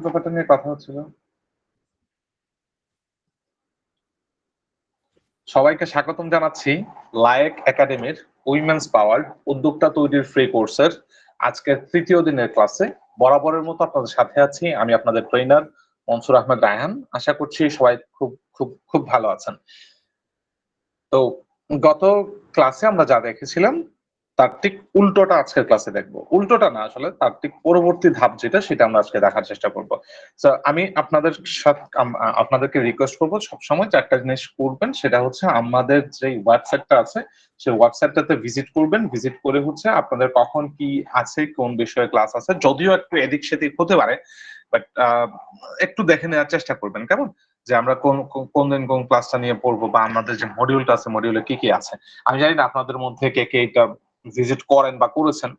ব্যাপারটা নিয়ে কথা হচ্ছিল। সবাইকে স্বাগতম জানাচ্ছি লায়েক একাডেমির উইমেন্স পাওয়ার উদ্যোক্তা তৈরির ফ্রি কোর্সের আজকের তৃতীয় দিনের ক্লাসে। বরাবরের মতো আপনাদের সাথে আছি আমি, আপনাদের ট্রেনার মনসুর আহমেদ রায়হান। আশা করছি সবাই খুব খুব খুব ভালো আছেন। তো গত ক্লাসে আমরা যা দেখেছিলাম তার ঠিক উল্টোটা আজকের ক্লাসে দেখবো। উল্টোটা না, আসলে তার ঠিক পরবর্তী ধাপ যেটা, সেটা আমরা আজকে দেখার চেষ্টা করবো। তো আমি আপনাদের সাথে আপনাদেরকে রিকোয়েস্ট করবো সবসময় যে একটা জিনিস করবেন, সেটা হচ্ছে আমাদের যে ওয়েবসাইটটা আছে সেই ওয়েবসাইটটাতে ভিজিট করবেন। ভিজিট করে হচ্ছে আপনাদের কখন কি আছে, কোন বিষয়ে ক্লাস আছে, যদিও একটু এদিক সেদিক হতে পারে, বাট একটু দেখে নেওয়ার চেষ্টা করবেন। কেমন যে আমরা কোন কোন দিন কোন ক্লাসটা নিয়ে পড়বো, বা আমাদের যে মডিউলটা আছে মডিউলে কি কি আছে। আমি জানি না আপনাদের মধ্যে কে কে এটা ভিজিট করেন বা করেছেন,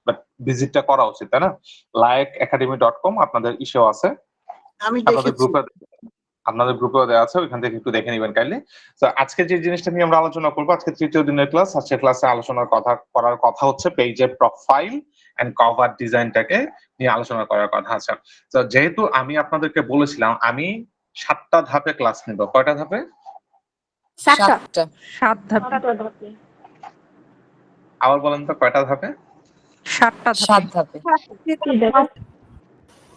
বাট ভিজিটটা করা উচিত, তাই না? laekacademy.com আপনাদের ইস্যু আছে, আমি আপনাদের দেখেছি। গ্রুপেও দেওয়া আছে, ওইখান থেকে একটু দেখে নেবেন কাইন্ডলি। তো আজকে যে জিনিসটা নিয়ে আমরা আলোচনা করবো, আজকে তৃতীয় দিনের ক্লাস। আজকে ক্লাসে আলোচনার করার কথা হচ্ছে পেজের প্রোফাইল এন্ড কভার ডিজাইনটাকে নিয়ে আলোচনা করার কথা আছে। তো যেহেতু আমি আপনাদেরকে বলেছিলাম আমি 7টা ধাপে ক্লাস নিব। কয়টা ধাপে? 7 ধাপে। আবার বলেন তো, কয়টা ধাপে? 7 ধাপে।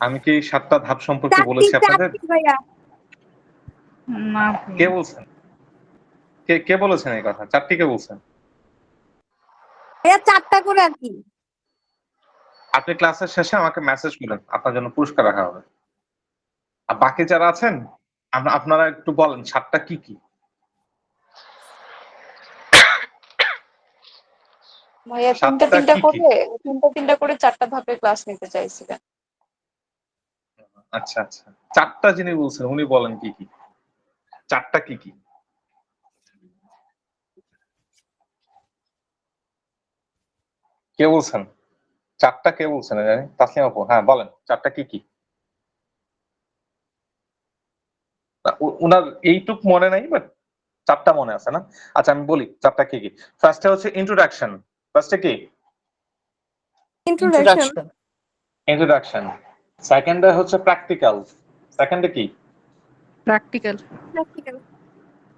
আমি কি 7টা ধাপ সম্পর্কে বলেছি আপনাদের? না, কে বলছেন? কে বলেছেন এই কথা? 4টি কে বলছেন? 4টা করে আর কি। আপনি ক্লাসের শেষে আমাকে মেসেজ করেন, আপনার জন্য পুরস্কার রাখা হবে। আর বাকি যারা আছেন আপনারা একটু বলেন 7টা কি কি? ভাইয়া তিনটা করে 4টা ধাপে ক্লাস নিতে চাইছিলেন। আচ্ছা আচ্ছা, 4টা যিনি বলছেন উনি বলেন কি কি? 4টা কি কি? কে বলছেন? 4টা কে বলছেন? তাসলিমা আপু, হ্যাঁ বলেন 4টা কি কি? উনার এইটুক মনে নাই, বাট 4টা মনে আছে না? আচ্ছা আমি বলি 4টা কি কি। ফার্স্টে হচ্ছে ইন্ট্রোডাকশন। ফার্স্টে কি? ইন্ট্রোডাকশন। সেকেন্ডে হচ্ছে প্র্যাকটিক্যাল। সেকেন্ডে কি? প্র্যাকটিক্যাল।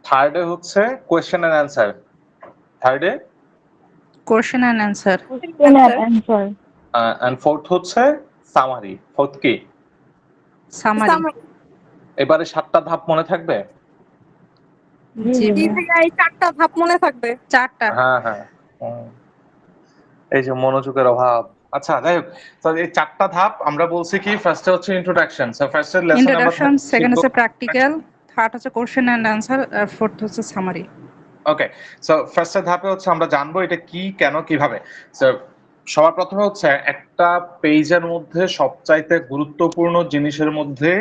থার্ডে হচ্ছে কোয়েশ্চেন এন্ড অ্যান্সার। থার্ডে question and answer. And fourth হচ্ছে সামারি। ফোর্থ কি? সামারি। এবারে 7টা ধাপ মনে থাকবে? জি এই 4টা ধাপ মনে থাকবে। 4টা। হ্যাঁ হ্যাঁ, এই যে মনোযোগের অভাব। আচ্ছা যাই হোক, তো এই 4টা ধাপ আমরা বলছি কি, ফার্স্টে হচ্ছে ইন্ট্রোডাকশন। সো ফার্স্টের লেসন আমরা ইন্ট্রোডাকশন, সেকেন্ড হচ্ছে প্র্যাকটিক্যাল, থার্ড হচ্ছে কোশ্চেন এন্ড অ্যান্সার, আর ফোর্থ হচ্ছে সামারি। ওকে, সো ফার্স্টের ধাপে হচ্ছে আমরা জানবো এটা কি, কেন, কিভাবে। সো সবার প্রথমে হচ্ছে একটা পেজের মধ্যে সবচাইতে গুরুত্বপূর্ণ জিনিসের মধ্যে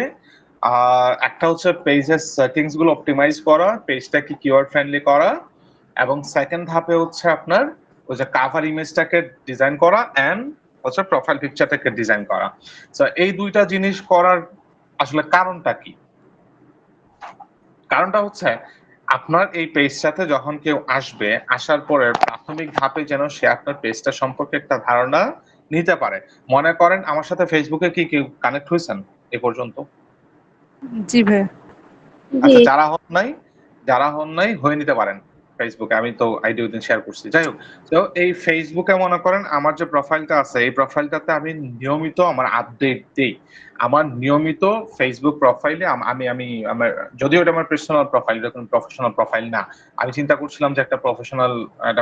একটা হচ্ছে পেজের সেটিংস গুলো অপটিমাইজ করা, পেজটাকে কিওয়ার্ড ফ্রেন্ডলি করা, এবং সেকেন্ড ধাপে হচ্ছে আপনার ওই যে কাভার ইমেজটাকে ডিজাইন করা এন্ড হচ্ছে প্রোফাইল পিকচারটাকে ডিজাইন করা। সো এই দুইটা জিনিস করার আসলে কারণটা কি? কারণটা হচ্ছে আপনার এই পেজটাতে যখন কেউ আসবে, আসার পরে প্রাথমিক ধাপে যেন সে আপনার পেজটা সম্পর্কে একটা ধারণা নিতে পারে। মনে করেন আমার সাথে ফেসবুকে কি কেউ কানেক্ট হয়েছেন এ পর্যন্ত? জি ভাই। আচ্ছা, যারা হন নাই হয়ে নিতে পারেন ফেসবুকে, আমি তো আইডি ওই দিন শেয়ার করছি। যাই হোক, তো এই ফেসবুকে মনে করেন আমার যে প্রোফাইলটা আছে, এই প্রোফাইলটাতে আমি নিয়মিত আমার আপডেট দেই। আমার নিয়মিত ফেসবুক প্রোফাইলে আমি আমি আমার, যদিও এটা আমার পার্সোনাল প্রোফাইল, এটা কোনো প্রফেশনাল প্রোফাইল না। আমি চিন্তা করছিলাম যে একটা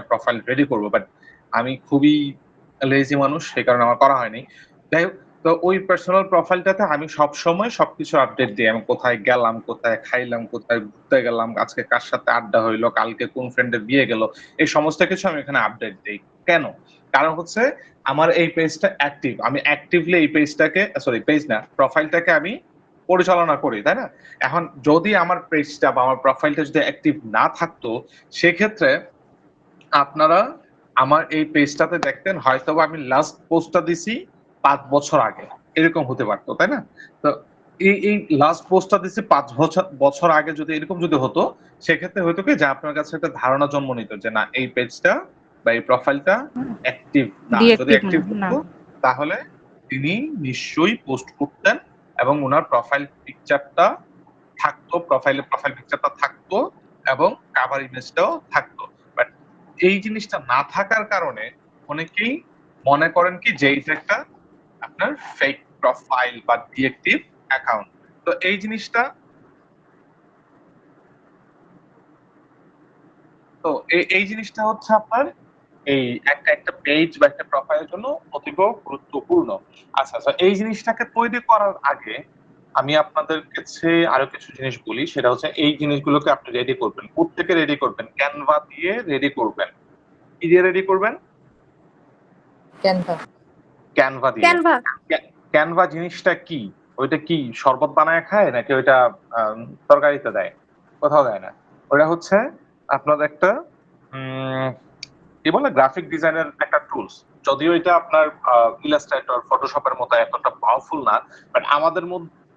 প্রোফাইল রেডি করবো, বাট আমি খুবই লেজি মানুষ, সেই কারণে আমার করা হয়নি। যাই হোক, তো ওই পার্সোনাল প্রোফাইলটাতে আমি সব সময় সবকিছু আপডেট দিই। আমি কোথায় গেলাম, কোথায় খাইলাম, কোথায় ঘুরতে গেলাম, আজকে কার সাথে আড্ডা হইলো, কালকে কোন ফ্রেন্ডের বিয়ে গেল, এই সমস্ত কিছু আমি এখানে আপডেট দিই। কেন? কারণ হচ্ছে আমার এই পেজটা অ্যাক্টিভ, আমি অ্যাক্টিভলি এই প্রোফাইলটাকে আমি পরিচালনা করি, তাই না? এখন যদি আমার পেজটা বা আমার প্রোফাইলটা যদি অ্যাক্টিভ না থাকতো, সেক্ষেত্রে আপনারা আমার এই পেজটাতে দেখতেন হয়তো আমি লাস্ট পোস্টটা দিছি 5 বছর আগে, এরকম হতে পারতো, তাই না? তো এই লাস্ট পোস্টটা দিছি 5 বছর আগে, যদি এরকম যদি হতো, সেক্ষেত্রে হয়তো কি যে আপনার কাছে একটা ধারণা জন্ম নিত যে না, এই পেজটা বা এই প্রোফাইলটা অ্যাক্টিভ না। যদি অ্যাক্টিভ হতো তাহলে তিনি নিশ্চয়ই পোস্ট করতেন এবং ওনার প্রোফাইল পিকচারটা থাকতো, প্রোফাইল পিকচারটা থাকতো এবং কভার ইমেজটাও থাকতো। বাট এই জিনিসটা না থাকার কারণে অনেকেই মনে করেন কি যে এটা একটা আপনার ফেক প্রোফাইল বা ডিএক্টিভ অ্যাকাউন্ট। তো এই জিনিসটা হচ্ছে আপনার এই একটা পেজ বা একটা প্রোফাইলের জন্য অতীব গুরুত্বপূর্ণ। আচ্ছা আচ্ছা, এই জিনিসটাকে তৈরি করার আগে আমি আপনাদের কাছে আরো কিছু জিনিস বলি, সেটা হচ্ছে এই জিনিসগুলোকে আপনি রেডি করবেন। কোত্থেকে রেডি করবেন? ক্যানভা দিয়ে রেডি করবেন। কি দিয়ে রেডি করবেন? ক্যানভা। ক্যানভা দিয়ে। ক্যানভা ক্যানভা জিনিসটা কি? ওইটা কি শরবত বানায় খায় নাকি ওইটা তরকারিতে দেয়? কোথাও দেয় না। ওটা হচ্ছে আপনার একটা কি বলে গ্রাফিক ডিজাইনের একটা টুলস। যদিও এটা আপনার ইলাস্ট্রেটর, ফটোশপের মতো এতটা পাওয়ারফুল না, বাট আমাদের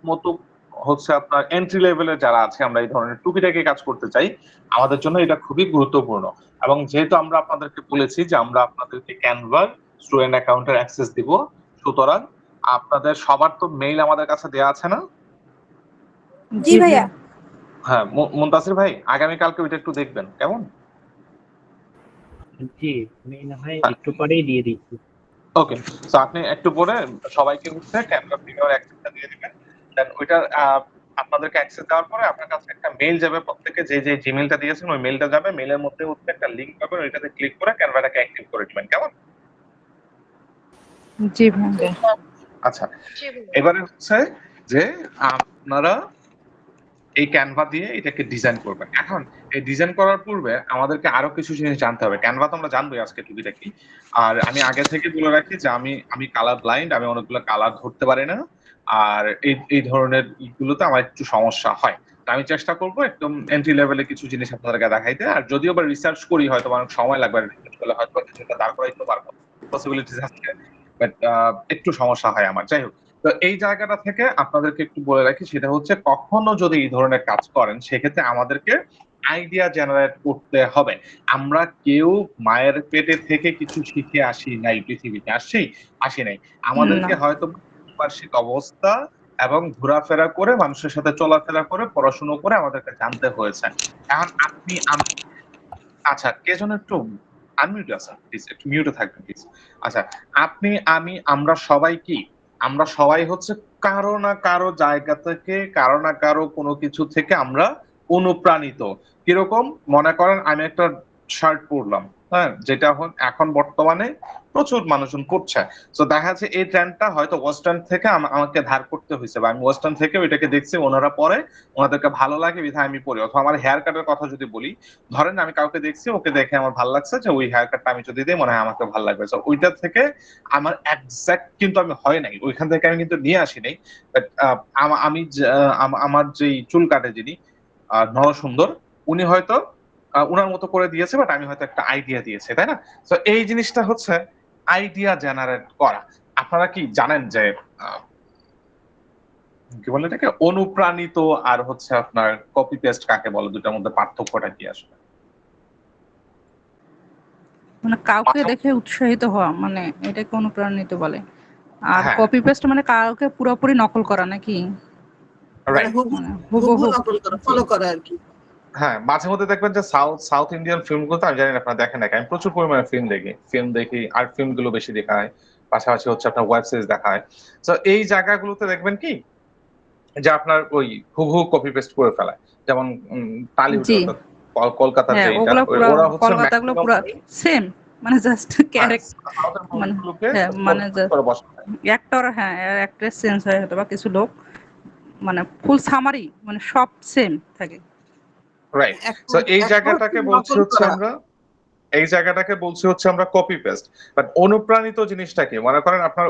মতো হচ্ছে আপনার এন্ট্রি লেভেলের যারা আছে, আমরা এই ধরনের টুকিটাকি কাজ করতে চাই, আমাদের জন্য এটা খুবই গুরুত্বপূর্ণ। এবং যেহেতু আমরা আপনাদেরকে বলেছি যে আমরা আপনাদেরকে ক্যানভার স্টুডেন্ট অ্যাকাউন্টের অ্যাক্সেস দিব, সুতরাং আপনাদের সবার তো মেইল আমাদের কাছে দেওয়া আছে না? জি ভাইয়া। হ্যাঁ, মুনতাসির ভাই আগামী কালকে ওইটা একটু দেখবেন, কেমন? জি, আমি না হয় একটু পরেই দিয়ে দিচ্ছি। ওকে, সো আপনি একটু পরে সবাইকে হচ্ছে ক্যানভা প্রিমিয়ার অ্যাক্সেসটা দিয়ে দিবেন। দেন ওইটা আপনাদেরকে অ্যাক্সেস দেওয়ার পরে আপনার কাছে একটা মেইল যাবে, প্রত্যেকে যে জিমেইলটা দিয়েছেন ওই মেইলটা যাবে। মেইলের মধ্যে হচ্ছে একটা লিংক পাবেন, ওইটাতে ক্লিক করে ক্যানভাটাকে অ্যাক্টিভ করে দিবেন, কেমন? জি ভাইয়া। আচ্ছা, এবারে হচ্ছে যে আপনারা এই ক্যানভা দিয়ে এটাকে ডিজাইন করবেন। এখন এই ডিজাইন করার পূর্বে আমাদেরকে আরো কিছু জিনিস জানতে হবে। ক্যানভা তো আমরা জানবোই আজকে টুকিটাকি। আর আমি আগে থেকে বলে রাখি যে আমি কালার ব্লাইন্ড, আমি অনেকগুলো কালার ধরতে পারি না। আর এই ধরনের ইগুলোতে আমার একটু সমস্যা হয়। তো আমি চেষ্টা করব একদম এন্ট্রি লেভেলে কিছু জিনিস আপনাদেরকে দেখাইতে। আর যদিও বা রিসার্চ করি, হয়তো অনেক সময় লাগবে, রিসার্চ করলে হয়তো কিছুটা দাঁড় করাইতে পারবো, পসিবিলিটিস আছে, বাট একটু সমস্যা হয় আমার। যাই হোক, তো এই জায়গাটা থেকে আপনাদেরকে একটু বলে রাখি, সেটা হচ্ছে কখনো যদি এই ধরনের কাজ করেন সেক্ষেত্রে আমাদেরকে আইডিয়া জেনারেট করতে হবে। আমরা কেউ মায়ের পেটে থেকে কিছু শিখে আসি নাই, পৃথিবীতে আসি নাই। আমাদেরকে না। হয়তো পারিপার্শ্বিক অবস্থা এবং ঘোরাফেরা করে, মানুষের সাথে চলাফেরা করে, পড়াশোনা করে আমাদেরকে জানতে হয়েছে। এখন আচ্ছা, কে যেন একটু আনমিউট আছে, প্লিজ একটু মিউটে থাকবেন প্লিজ। আচ্ছা, আমরা সবাই কি, আমরা সবাই হচ্ছে কারো না কারো জায়গা থেকে, কারো না কারো কোনো কিছু থেকে আমরা অনুপ্রাণিত। কিরকম? মনে করেন আমি একটা শার্ট পরলাম, হ্যাঁ, যেটা এখন বর্তমানে প্রচুর মানুষজন পড়ছে। তো দেখা যাচ্ছে এই ট্রেন্ডটা হয়তো ওয়েস্টার্ন থেকে আমাকে ধার করতে হয়েছে, বা আমি ওয়েস্টার্ন থেকে ওইটাকে দেখছি, ওনারা পরে, ওনাদেরকে ভালো লাগে বিধায় আমি পড়ি। অথবা আমার হেয়ার কাটের কথা যদি বলি, ধরেন আমি কাউকে দেখছি, ওকে দেখে আমার ভালো লাগছে, যে ওই হেয়ার কাটটা আমি যদি দিই মনে হয় আমাকে ভালো লাগবে। তো ওইটা থেকে আমার এক্সাক্ট কিন্তু আমি হয় নাই, ওইখান থেকে আমি কিন্তু নিয়ে আসি নাই। বাট আমার যেই চুল কাটে যিনি নরসুন্দর, উনি হয়তো উনার মতো করে দিয়েছে, বাট আমি হয়তো একটা আইডিয়া দিয়েছি, তাই না? তো এই জিনিসটা হচ্ছে আইডিয়া জেনারেট করা। আপনারা কি জানেন যে কি বলে এটাকে, অনুপ্রাণিত আর হচ্ছে আপনার কপি পেস্ট কাকে বলে, দুটার মধ্যে পার্থক্যটা কি আসলে? মানে কাউকে দেখে উৎসাহিত হওয়া, মানে এটাকে অনুপ্রাণিত বলে। আর হ্যাঁ, কপি পেস্ট মানে কাউকে পুরোপুরি নকল করা নাকি? রাইট। মানে হুবহু। ফলো করা আর কি। হ্যাঁ, মাঝে মধ্যে দেখবেন যে সাউথ ইন্ডিয়ান ফিল্মগুলো, আমি জানি না আপনারা দেখেন নাকি, আমি প্রচুর পরিমাণে ফিল্ম দেখি, আর ফিল্মগুলো বেশি দেখা হয়, পাশাপাশি হচ্ছে আপনার ওয়েব সিরিজ দেখা হয়। তো এই জায়গাগুলোতে দেখবেন কি যে আপনার ওই হুবহু কপি পেস্ট করে ফেলায়। যেমন টালিউড, জি। কলকাতার হ্যাঁ, যেটা, ওগুলো পুরো ওরা হচ্ছে কলকাতাগুলো পুরো সেম, মানে জাস্ট মানে হ্যাঁ, মানে অ্যাক্টর, হ্যাঁ অ্যাক্ট্রেস চেঞ্জ হয় হয়তো বা কিছু লোক, মানে ফুল সামারি, মানে সব সেম থাকে। রাইট। তো এই জায়গাটাকে বলছি হচ্ছে আমরা কপি পেস্ট। বাট অনুপ্রাণিত জিনিসটা কি? মনে করেন আপনার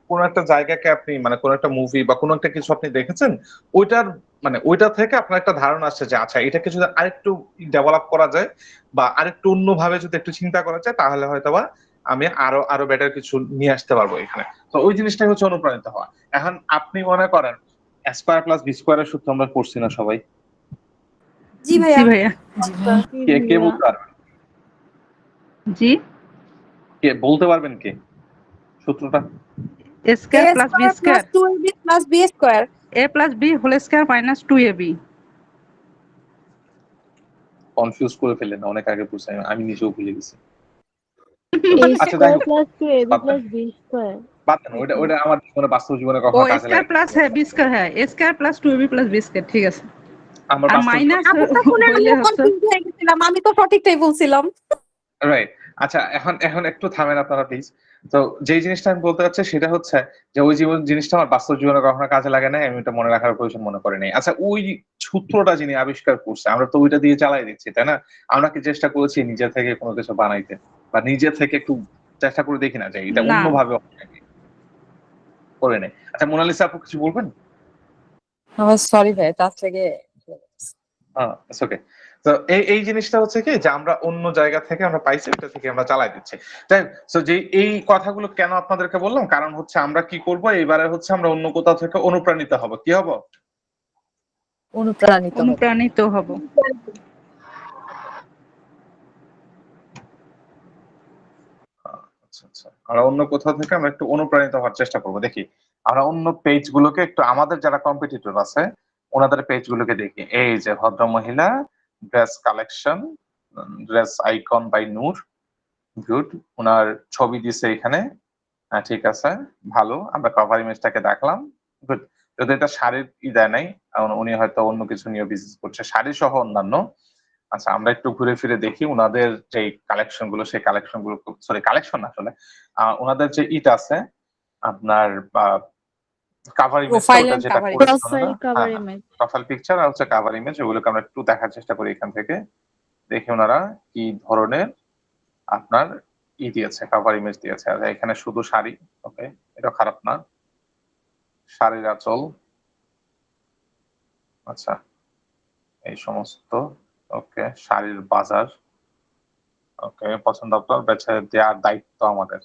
কোন একটা জায়গাকে আপনি, মানে কোন একটা মুভি বা কোন একটা কিছু আপনি দেখেছেন, ওইটার মানে ওইটা থেকে আপনার একটা ধারণা আসছে যে আচ্ছা, এটাকে যদি আরেকটু ডেভেলপ করা যায় বা আরেকটু অন্যভাবে যদি একটু চিন্তা করা যায়, তাহলে হয়তোবা আমি আরো বেটার কিছু নিয়ে আসতে পারবো এখানে। তো ওই জিনিসটাই হচ্ছে অনুপ্রাণিত হওয়া। এখন আপনি মনে করেন স্কয়ার প্লাস বি স্কয়ারের সূত্র আমরা পড়ছি না সবাই? জি জি ভাইয়া। ভাইয়া। কে বলতে পারবেন? জি, কে বলতে পারবেন, কে সূত্রটা? Square plus B square. +2ab + b²। a plus B whole square minus 2ab। Confuse করে ফেললেন, অনেক আগে বুঝছি, আমি নিজেও ভুলে গেছি। a আচ্ছা যাই square হোক, plus 2ab বাদ দেন plus b square। বাদ দেন, ওইটা ওইটা আমার জীবনে, বাস্তব জীবনে ও কখনো কাজে স্কয়ার লাগে প্লাস হ্যাঁ বি স্কয়ার, হ্যাঁ a square plus 2ab plus b square, ঠিক আছে। আমার আর বাস্তব জীবনে। মাইনাস আপুটা শুনে হইলে আমিও হচ্ছে কনফিউজ হয়ে গেছিলাম, আমি তো সঠিকটাই বলছিলাম। রাইট। আচ্ছা এখন এখন একটু থামেন আপনারা প্লিজ। তো যেই জিনিসটা আমি বলতে চাচ্ছি সেটা হচ্ছে যে ওই জীবন জিনিসটা আমার বাস্তব জীবনে কখনো কাজে লাগে না, আমি এটা মনে রাখার প্রয়োজন মনে করি নাই। আচ্ছা ওই সূত্রটা যিনি আবিষ্কার করছে আমরা তো ওইটা দিয়ে চালাই দিচ্ছি, তাই না? আমরা কি চেষ্টা করেছি নিজে থেকে কোনো কিছু বানাইতে, বা নিজে থেকে একটু চেষ্টা করে দেখি না যে এটা না। অন্যভাবে করে নেই? আচ্ছা মোনালিসা আপু কিছু বলবেন? সরি ভাই, তার থেকে ইটস ওকে। তো এই জিনিসটা হচ্ছে কি যে আমরা অন্য জায়গা থেকে আমরা পাইছি, ওটা থেকে আমরা চালাই দিচ্ছি। তাই সো যে এই কথাগুলো কেন আপনাদেরকে বললাম, কারণ হচ্ছে আমরা কি করব এবারে হচ্ছে আমরা অন্য কোথাও থেকে অনুপ্রাণিত হব। কি হব? অনুপ্রাণিত হব। অনুপ্রাণিত হব। আচ্ছা আচ্ছা, আমরা অন্য কোথাও থেকে আমরা একটু অনুপ্রাণিত হওয়ার চেষ্টা করব। দেখি আমরা অন্য পেজ গুলোকে একটু, আমাদের যারা কম্পিটিটর আছে ওনাদের পেজ গুলোকে দেখি। এই যে ভদ্র মহিলা dress collection, dress icon by Noor, good. ওনার ছবি দিছে এখানে, হ্যাঁ ঠিক আছে, ভালো। আমরা কভার ইমেজটাকে দেখলাম, গুড। যদি এটা শাড়ির দেয় নাই, কারণ উনি হয়তো অন্য কিছু নিয়ে বিজনেস করছে, শাড়ি সহ অন্যান্য। আচ্ছা আমরা একটু ঘুরে ফিরে দেখি ওনাদের যে কালেকশন গুলো, সেই কালেকশন গুলো, সরি কালেকশন না আসলে, ওনাদের যে ইট আছে আপনার কাভার ইমেজ, প্রোফাইল ওটা এন্ড যেটা কভার করেছে ইমেজ। প্রোফাইল ওনারা, কভার হ্যাঁ হ্যাঁ, ইমেজ। প্রোফাইল পিকচার আর হচ্ছে কাভার ইমেজ, ওগুলোকে আমরা একটু দেখার চেষ্টা করি এখান থেকে। দেখি ওনারা কি ধরনের আপনার দিয়েছে, কাভার ইমেজ দিয়েছে। আর এখানে শুধু শাড়ি, ওকে, এটা খারাপ না। শাড়ির আঁচল, আচ্ছা এই সমস্ত, ওকে। শাড়ির বাজার, ওকে, পছন্দ আপনার, বেছে দেওয়ার দায়িত্ব আমাদের।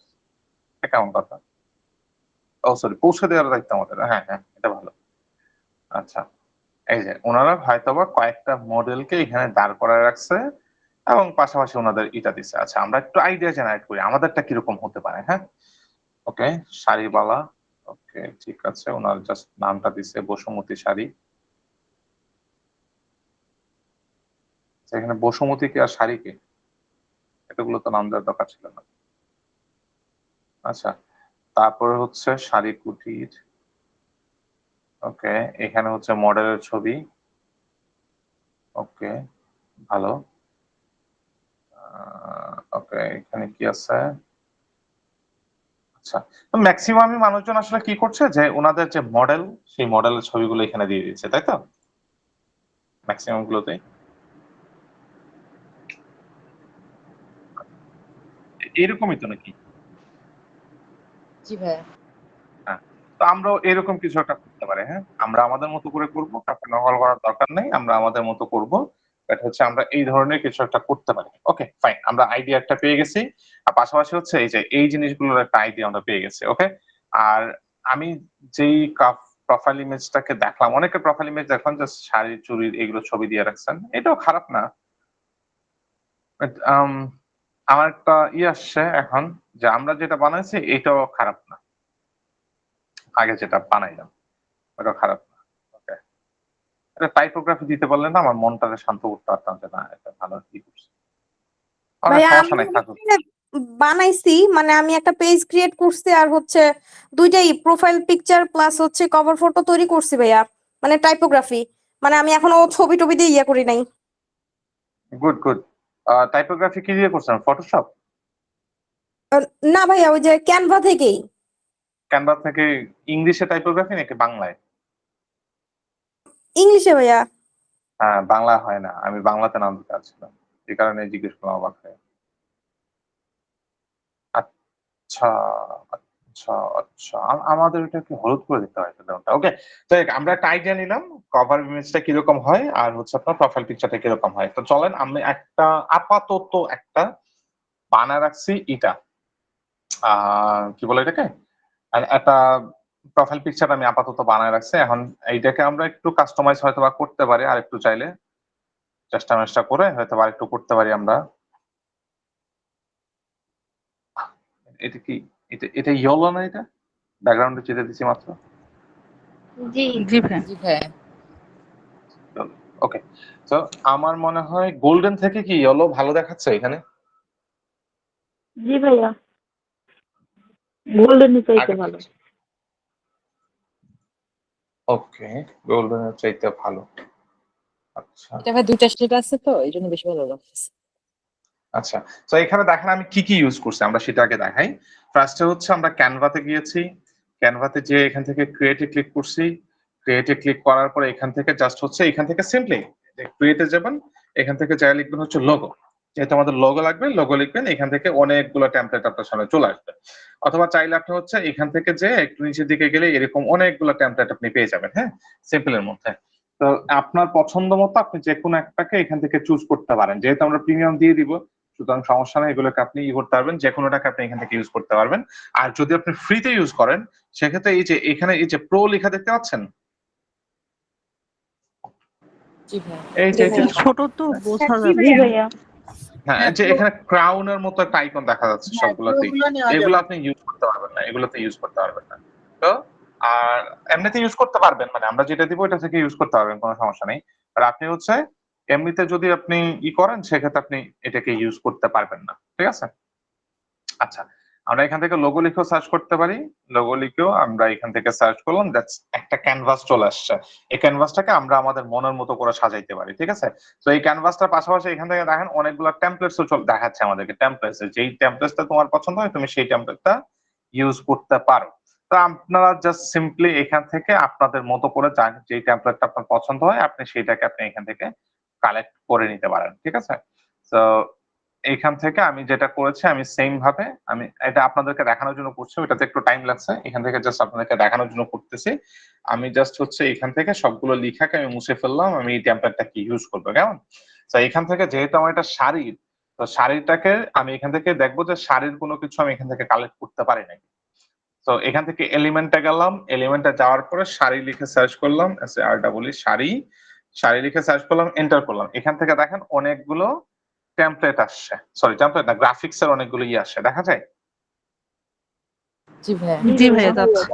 এটা কেমন কথা? ও সরি, পৌঁছে দেওয়ার দায়িত্ব আমাদের, হ্যাঁ হ্যাঁ এটা ভালো। আচ্ছা এই যে ওনারা হয়তোবা কয়েকটা মডেলকে এখানে দাঁড় করায় রাখছে এবং পাশাপাশি ওনাদের ইটা দিচ্ছে। আচ্ছা আমরা একটু আইডিয়া জেনারেট করি আমাদেরটা কিরকম হতে পারে, হ্যাঁ। ওকে, শাড়িওয়ালা, ওকে ঠিক আছে, ওনার জাস্ট নামটা দিছে বসুমতী শাড়ি। এখানে বসুমতী কি আর শাড়ি কি, এতগুলো তো নাম দেওয়ার দরকার ছিল না। আচ্ছা তারপরে হচ্ছে শাড়ি কুটির, ওকে, এখানে হচ্ছে মডেলের ছবি, ওকে ভালো। ওকে এখানে কি আছে? আচ্ছা ম্যাক্সিমামই মানুষজন আসলে কি করছে যে ওনাদের যে মডেল, সেই মডেলের ছবিগুলো এখানে দিয়ে দিচ্ছে, তাই তো? ম্যাক্সিমাম গুলোতেই এরকমই তো নাকি? জি ভাইয়া। হ্যাঁ, তো আমরাও এরকম কিছু একটা করতে পারি, হ্যাঁ। আমরা আমাদের মতো করে করবো, কাউকে নকল করার দরকার নেই, আমরা আমাদের মতো করবো। এটা হচ্ছে আমরা এই ধরনের কিছু একটা করতে পারি। ওকে ফাইন, আমরা আইডিয়া একটা পেয়ে গেছি। আর পাশাপাশি হচ্ছে এই যে এই জিনিসগুলোর একটা আইডিয়া আমরা পেয়ে গেছি, ওকে। আর আমি যেই প্রোফাইল ইমেজটাকে দেখলাম, অনেকে প্রোফাইল ইমেজ দেখলাম যে শাড়ি চুড়ির এগুলো ছবি দিয়ে রাখছেন, এটাও খারাপ না। But, আমার একটা আসছে এখন যে আমরা যেটা বানাইছি এটাও খারাপ না, আগে যেটা বানাইলাম ওটা খারাপ না। ওকে, এটা টাইপোগ্রাফি দিতে পারলে না আমার মনটাকে শান্ত করতে পারতাম যে না এটা ভালো কি করছে। অনেক ভাইয়া সমস্যা আমি নাই, থাকুক। হচ্ছে বানাইছি, মানে আমি একটা পেজ ক্রিয়েট করছি আর হচ্ছে দুইটাই প্রোফাইল পিকচার প্লাস হচ্ছে কভার ফটো তৈরি করছি ভাইয়া, মানে টাইপোগ্রাফি। মানে আমি এখনো ছবি টবি দিয়ে ইয়ে করি নাই। Good good. টাইপোগ্রাফি কি দিয়ে করছেন, ফটোশপ? না ভাইয়া, ওই যে ক্যানভা থেকেই। ক্যানভা থেকে? ইংলিশে টাইপোগ্রাফি নাকি বাংলায়? ইংলিশে ভাইয়া। হ্যাঁ বাংলা হয় না, আমি বাংলাতে নাম দিতে চাচ্ছিলাম, এই কারণে জিজ্ঞেস করলাম অবাক হয়ে। আচ্ছা আচ্ছা আচ্ছা, আমাদের এটা কি হলুদ করে দিতে হয় ব্যাকগ্রাউন্ডটা? ওকে, তো আমরা একটা আইডিয়া নিলাম কভার ইমেজটা কিরকম হয় আর হচ্ছে আপনার প্রোফাইল পিকচারটা কিরকম হয়। তো চলেন আমি একটা আপাতত একটা বানায় রাখছি এটা, কি বলে এটাকে, আর একটা প্রোফাইল পিকচার আমি আপাতত বানায় রাখছি। এখন এইটাকে আমরা একটু কাস্টমাইজ হয়তো বা করতে পারি, আর একটু চাইলে চেষ্টা মেষ্টা করে হয়তো বা একটু করতে পারি আমরা। এটা কি, এটা এটা ইয়েলো না? এটা ব্যাকগ্রাউন্ডে যেতে দিচ্ছি মাত্র। জি জি ভাইয়া। জি ভাইয়া। ওকে, তো আমার মনে হয় গোল্ডেন থেকে কি ইয়েলো ভালো দেখাচ্ছে এখানে। জি ভাইয়া, গোল্ডেনই চাইতে আগে ভালো। ওকে, গোল্ডেনের চাইতে ভালো। আচ্ছা এটা ভাই 2টা স্টেট আছে তো এই জন্য বেশি ভালো লাগতেছে। আচ্ছা, তো এখানে দেখেন আমি কি কি ইউজ করছি, আমরা সেটা আগে দেখাই। ফার্স্টে হচ্ছে আমরা ক্যানভাতে গিয়েছি, ক্যানভাতে যে এখান থেকে ক্রিয়েটে ক্লিক করছি, ক্রিয়েটে ক্লিক করার পরে এখান থেকে জাস্ট হচ্ছে এখান থেকে সিম্পলি ক্রিয়েটে যাবেন, এখান থেকে যা লিখবেন হচ্ছে লোগো, যেহেতু আমাদের লোগো লাগবে লোগো লিখবেন, এখান থেকে অনেকগুলো টেমপ্লেট আপনার সামনে চলে আসবে। অথবা চাইলে আপনি হচ্ছে এখান থেকে যে একটু নিচের দিকে গেলে এরকম অনেকগুলো টেমপ্লেট আপনি পেয়ে যাবেন, হ্যাঁ, সিম্পলের মধ্যে। তো আপনার পছন্দ মতো আপনি যে কোনো একটাকে এখান থেকে চুজ করতে পারেন, যেহেতু আমরা প্রিমিয়াম দিয়ে দিব সুতরাং সমস্যা নেই, এগুলোকে আপনি ই করতে পারবেন, যে কোনোটাকে আপনি এখান থেকে ইউজ করতে পারবেন। আর যদি আপনি ফ্রিতে ইউজ করেন সেক্ষেত্রে এই যে এখানে এই যে প্রো লেখা দেখতে পাচ্ছেন, জি ভাইয়া। এই যে জি এই যে ভাইয়া। ছোট তো বোঝা জি যাবে জি না। ভাইয়া। হ্যাঁ, এই যে এখানে ক্রাউনের মতো একটা আইকন দেখা যাচ্ছে সবগুলোতেই, এগুলো আপনি ইউজ করতে পারবেন না, এগুলোতে ইউজ করতে পারবেন না। তো আর এমনিতে ইউজ করতে পারবেন, মানে আমরা যেটা দিব এটা থেকে ইউজ করতে পারবেন, কোনো সমস্যা নেই। আর আপনি হচ্ছে এমনিতে যদি আপনি ই করেন সেক্ষেত্রে আপনি এটাকে ইউজ করতে পারবেন না, ঠিক আছে। আচ্ছা, আমরা এখান থেকে লোগো লিখেও সার্চ করতে পারি, লোগো লিখেও আমরা এখান থেকে সার্চ করলাম, দ্যাটস একটা ক্যানভাস চলে আসছে। এই ক্যানভাসটাকে আমরা আমাদের মনের মতো করে সাজাইতে পারি, ঠিক আছে। তো এই ক্যানভাসটার পাশাপাশি এখান থেকে দেখেন অনেকগুলো টেমপ্লেটসও দেখাচ্ছে আমাদেরকে, টেমপ্লেটস যেই টেমপ্লেটসটা তোমার পছন্দ হয় তুমি সেই টেমপ্লেটটা ইউজ করতে পারো। তো আপনারা জাস্ট সিম্পলি এখান থেকে আপনাদের মতো করে যেই টেমপ্লেটটা আপনার পছন্দ হয় আপনি সেইটাকে আপনি এখান থেকে কালেক্ট করে নিতে পারেন, ঠিক আছে। তো এইখান থেকে আমি যেটা করেছি আমি সেম ভাবে আমি এটা আপনাদেরকে দেখানোর জন্য করছি, ওটাতে একটু টাইম লাগছে, এখান থেকে জাস্ট আপনাদেরকে দেখানোর জন্য করতেছি। আমি জাস্ট হচ্ছে এখান থেকে সবগুলো লিখাকে আমি মুছে ফেললাম, আমি এই টেমপ্লেটটা কি ইউজ করবো, কেমন। তো এখান থেকে যেহেতু আমার এটা শাড়ির, তো শাড়িটাকে আমি এখান থেকে দেখবো যে শাড়ির কোনো কিছু আমি এখান থেকে কালেক্ট করতে পারি নাকি। তো এখান থেকে এলিমেন্টে গেলাম, এলিমেন্টে যাওয়ার পরে শাড়ি লিখে সার্চ করলাম, আর ডাবলি শাড়ি, শাড়ি লিখে সার্চ করলাম, এন্টার করলাম। এখান থেকে দেখেন অনেকগুলো টেমপ্লেট আসছে, সরি টেমপ্লেট না, গ্রাফিক্স এর অনেকগুলো আসছে, দেখা যায়। জি ভাইয়া। জি ভাইয়া যাচ্ছে।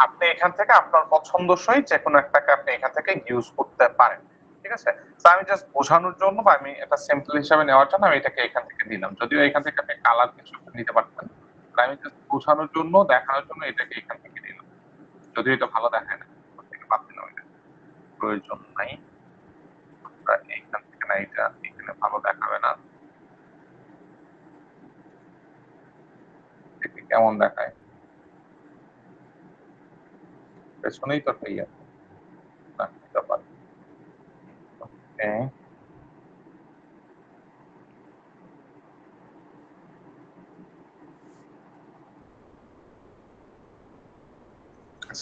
আপনি এখান থেকে আপনার পছন্দসই যে কোনো একটাকে আপনি এখান থেকে ইউজ করতে পারেন, ঠিক আছে। তো আমি জাস্ট বোঝানোর জন্য বা আমি এটা সিম্পল হিসাবে নেওয়ার জন্য আমি এটাকে এখান থেকে দিলাম, যদিও এখান থেকে আপনি কালার কিছু নিতে পারতেন, আমি জাস্ট বোঝানোর জন্য দেখানোর জন্য এটাকে এখান থেকে দিলাম, যদিও এটা ভালো দেখায় না, ওর থেকে বাদ দিলাম, এটা প্রয়োজন নাই। আমরা এখান থেকে না, এটা এখানে ভালো দেখাবে না, দেখি কেমন দেখায়, পেছনেই তো একটা ইয়ে আছে। না, এটা বাদ। ওকে,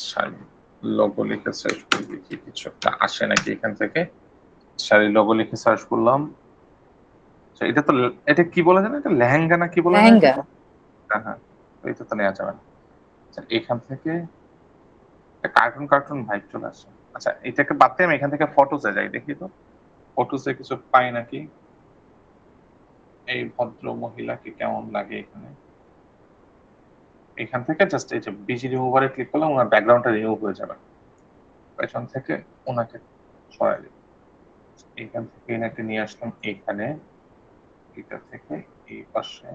শাড়ি লোগো লিখে সার্চ করে দেখি কিছু একটা আসে নাকি এখান থেকে। শাড়ি লোগো লিখে সার্চ করলাম, আচ্ছা, এটা তো এটা কি বলে জানো, এটা লেহেঙ্গা না কি বলে না লেহেঙ্গা। এটাকে। হ্যাঁ হ্যাঁ, এটা তো নেওয়া যাবে না। আচ্ছা, এখান থেকে কার্টুন কার্টুন ভাইব চলে আসে। আচ্ছা, এটাকে বাদ দিয়ে আমি এখান থেকে ফটোসে যাই, দেখি তো ফটোসে কিছু পাই নাকি, এই ভদ্র মহিলাকে কেমন লাগে এখানে। এখান থেকে জাস্ট এই যে বিজি রিমুভারে ক্লিক করলাম, ওনার ব্যাকগ্রাউন্ডটা রিমুভ হয়ে যাবে, পেছন থেকে ওনাকে সরাই দিই। এখান থেকে এনাকে নিয়ে আসলাম এখানে, এটা থেকে এই পাশে।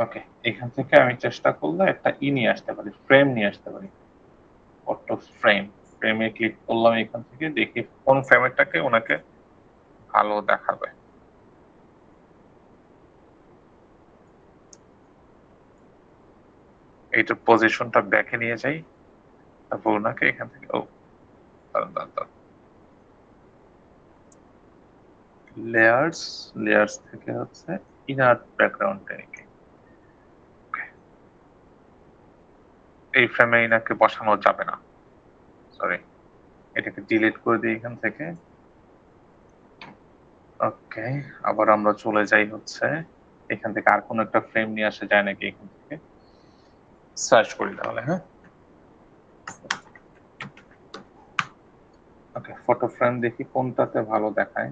ওকে, এখান থেকে আমি চেষ্টা করলে একটা নিয়ে আসতে পারি, ফ্রেম নিয়ে আসতে পারি, ফটো ফ্রেম, ফ্রেমে ক্লিক করলাম, এখান থেকে দেখি কোন ফ্রেমেরটাকে ওনাকে ভালো দেখাবে। এইটার পজিশনটা ব্যাকে নিয়ে যাই, তারপর ওনাকে এখান থেকে লেয়ার্স, লেয়ার্স থেকে হচ্ছে ইনার ব্যাকগ্রাউন্ড টেনে এই ফ্রেমে ইনাকে বসানো যাবে না, সরি, এটাকে ডিলিট করে দিই এখান থেকে। ওকে, আবার আমরা চলে যাই হচ্ছে এখান থেকে আর কোন একটা ফ্রেম নিয়ে আসা যায় নাকি, এখান থেকে সার্চ করি তাহলে। হ্যাঁ, ওকে, ফটো ফ্রেম দেখি কোনটাতে ভালো দেখায়,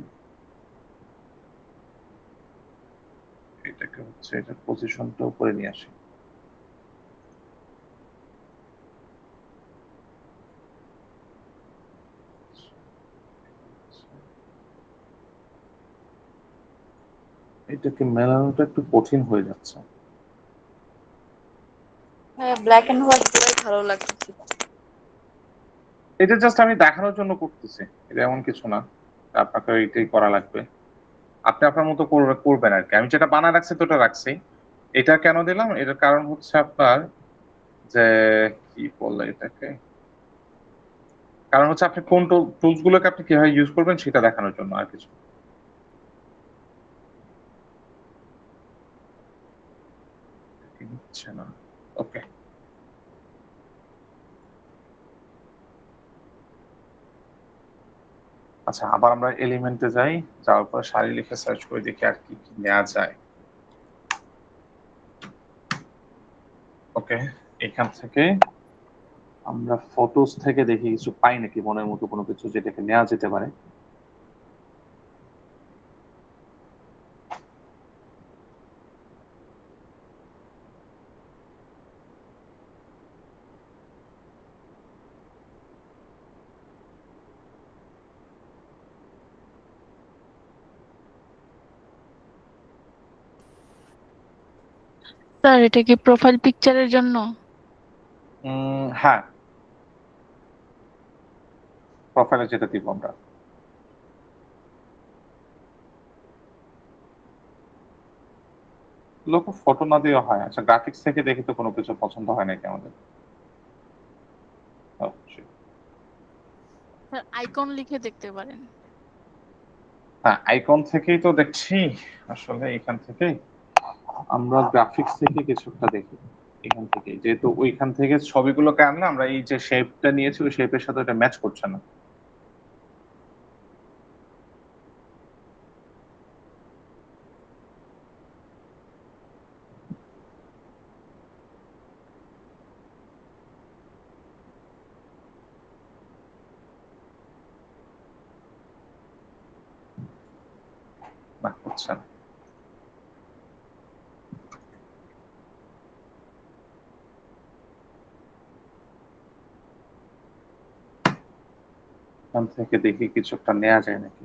এটাকে হচ্ছে এটার পজিশনটা উপরে নিয়ে আসি। এটাকে মেলানোটা একটু কঠিন হয়ে যাচ্ছে। হ্যাঁ, ব্ল্যাক এন্ড হোয়াইট গুলোই ভালো লাগতেছিল। এটা জাস্ট আমি দেখানোর জন্য করতেছি, এটা এমন কিছু না আপনাকে এটাই করা লাগবে। আপনি আপনার মতো করবেন আর কি। আমি যেটা বানায় রাখছি তো ওটা রাখছি। এটা কেন দিলাম, এটার কারণ হচ্ছে আপনার যে কি বললে এটাকে, কারণ হচ্ছে আপনি কোন টুলস গুলোকে আপনি কিভাবে ইউজ করবেন সেটা দেখানোর জন্য, আর কিছু। হচ্ছে না। ওকে, আচ্ছা আবার আমরা এলিমেন্টে যাই, যাওয়ার পর সারি লিখে সার্চ করে দেখি আর কি কি নেওয়া যায়। ওকে, এখান থেকে আমরা ফটোস থেকে দেখি কিছু পাই নাকি মনের মতো কোনো কিছু যেটাকে নেওয়া যেতে পারে। স্যার এটা কি প্রোফাইল পিকচারের জন্য? হ্যাঁ, প্রোফাইলে যেটা দিব আমরা। লোক ফটো না দিয়ে হয়। আচ্ছা, গ্রাফিক্স থেকে দেখি তো কোনো কিছু পছন্দ হয় নাকি আমাদের। Oh, shit. স্যার আইকন লিখে দেখতে পারেন। হ্যাঁ, আইকন থেকেই তো দেখছি। আসলে এখান থেকে আমরা গ্রাফিক্স থেকে কিছু একটা দেখি। এখান থেকে যেহেতু ওইখান থেকে ছবিগুলোকে আনলে আমরা এই যে শেপটা নিয়েছি ওই শেপের সাথে এটা ম্যাচ করছে না। না, হচ্ছে না। এখান থেকে দেখি কিছু একটা নেওয়া যায় নাকি।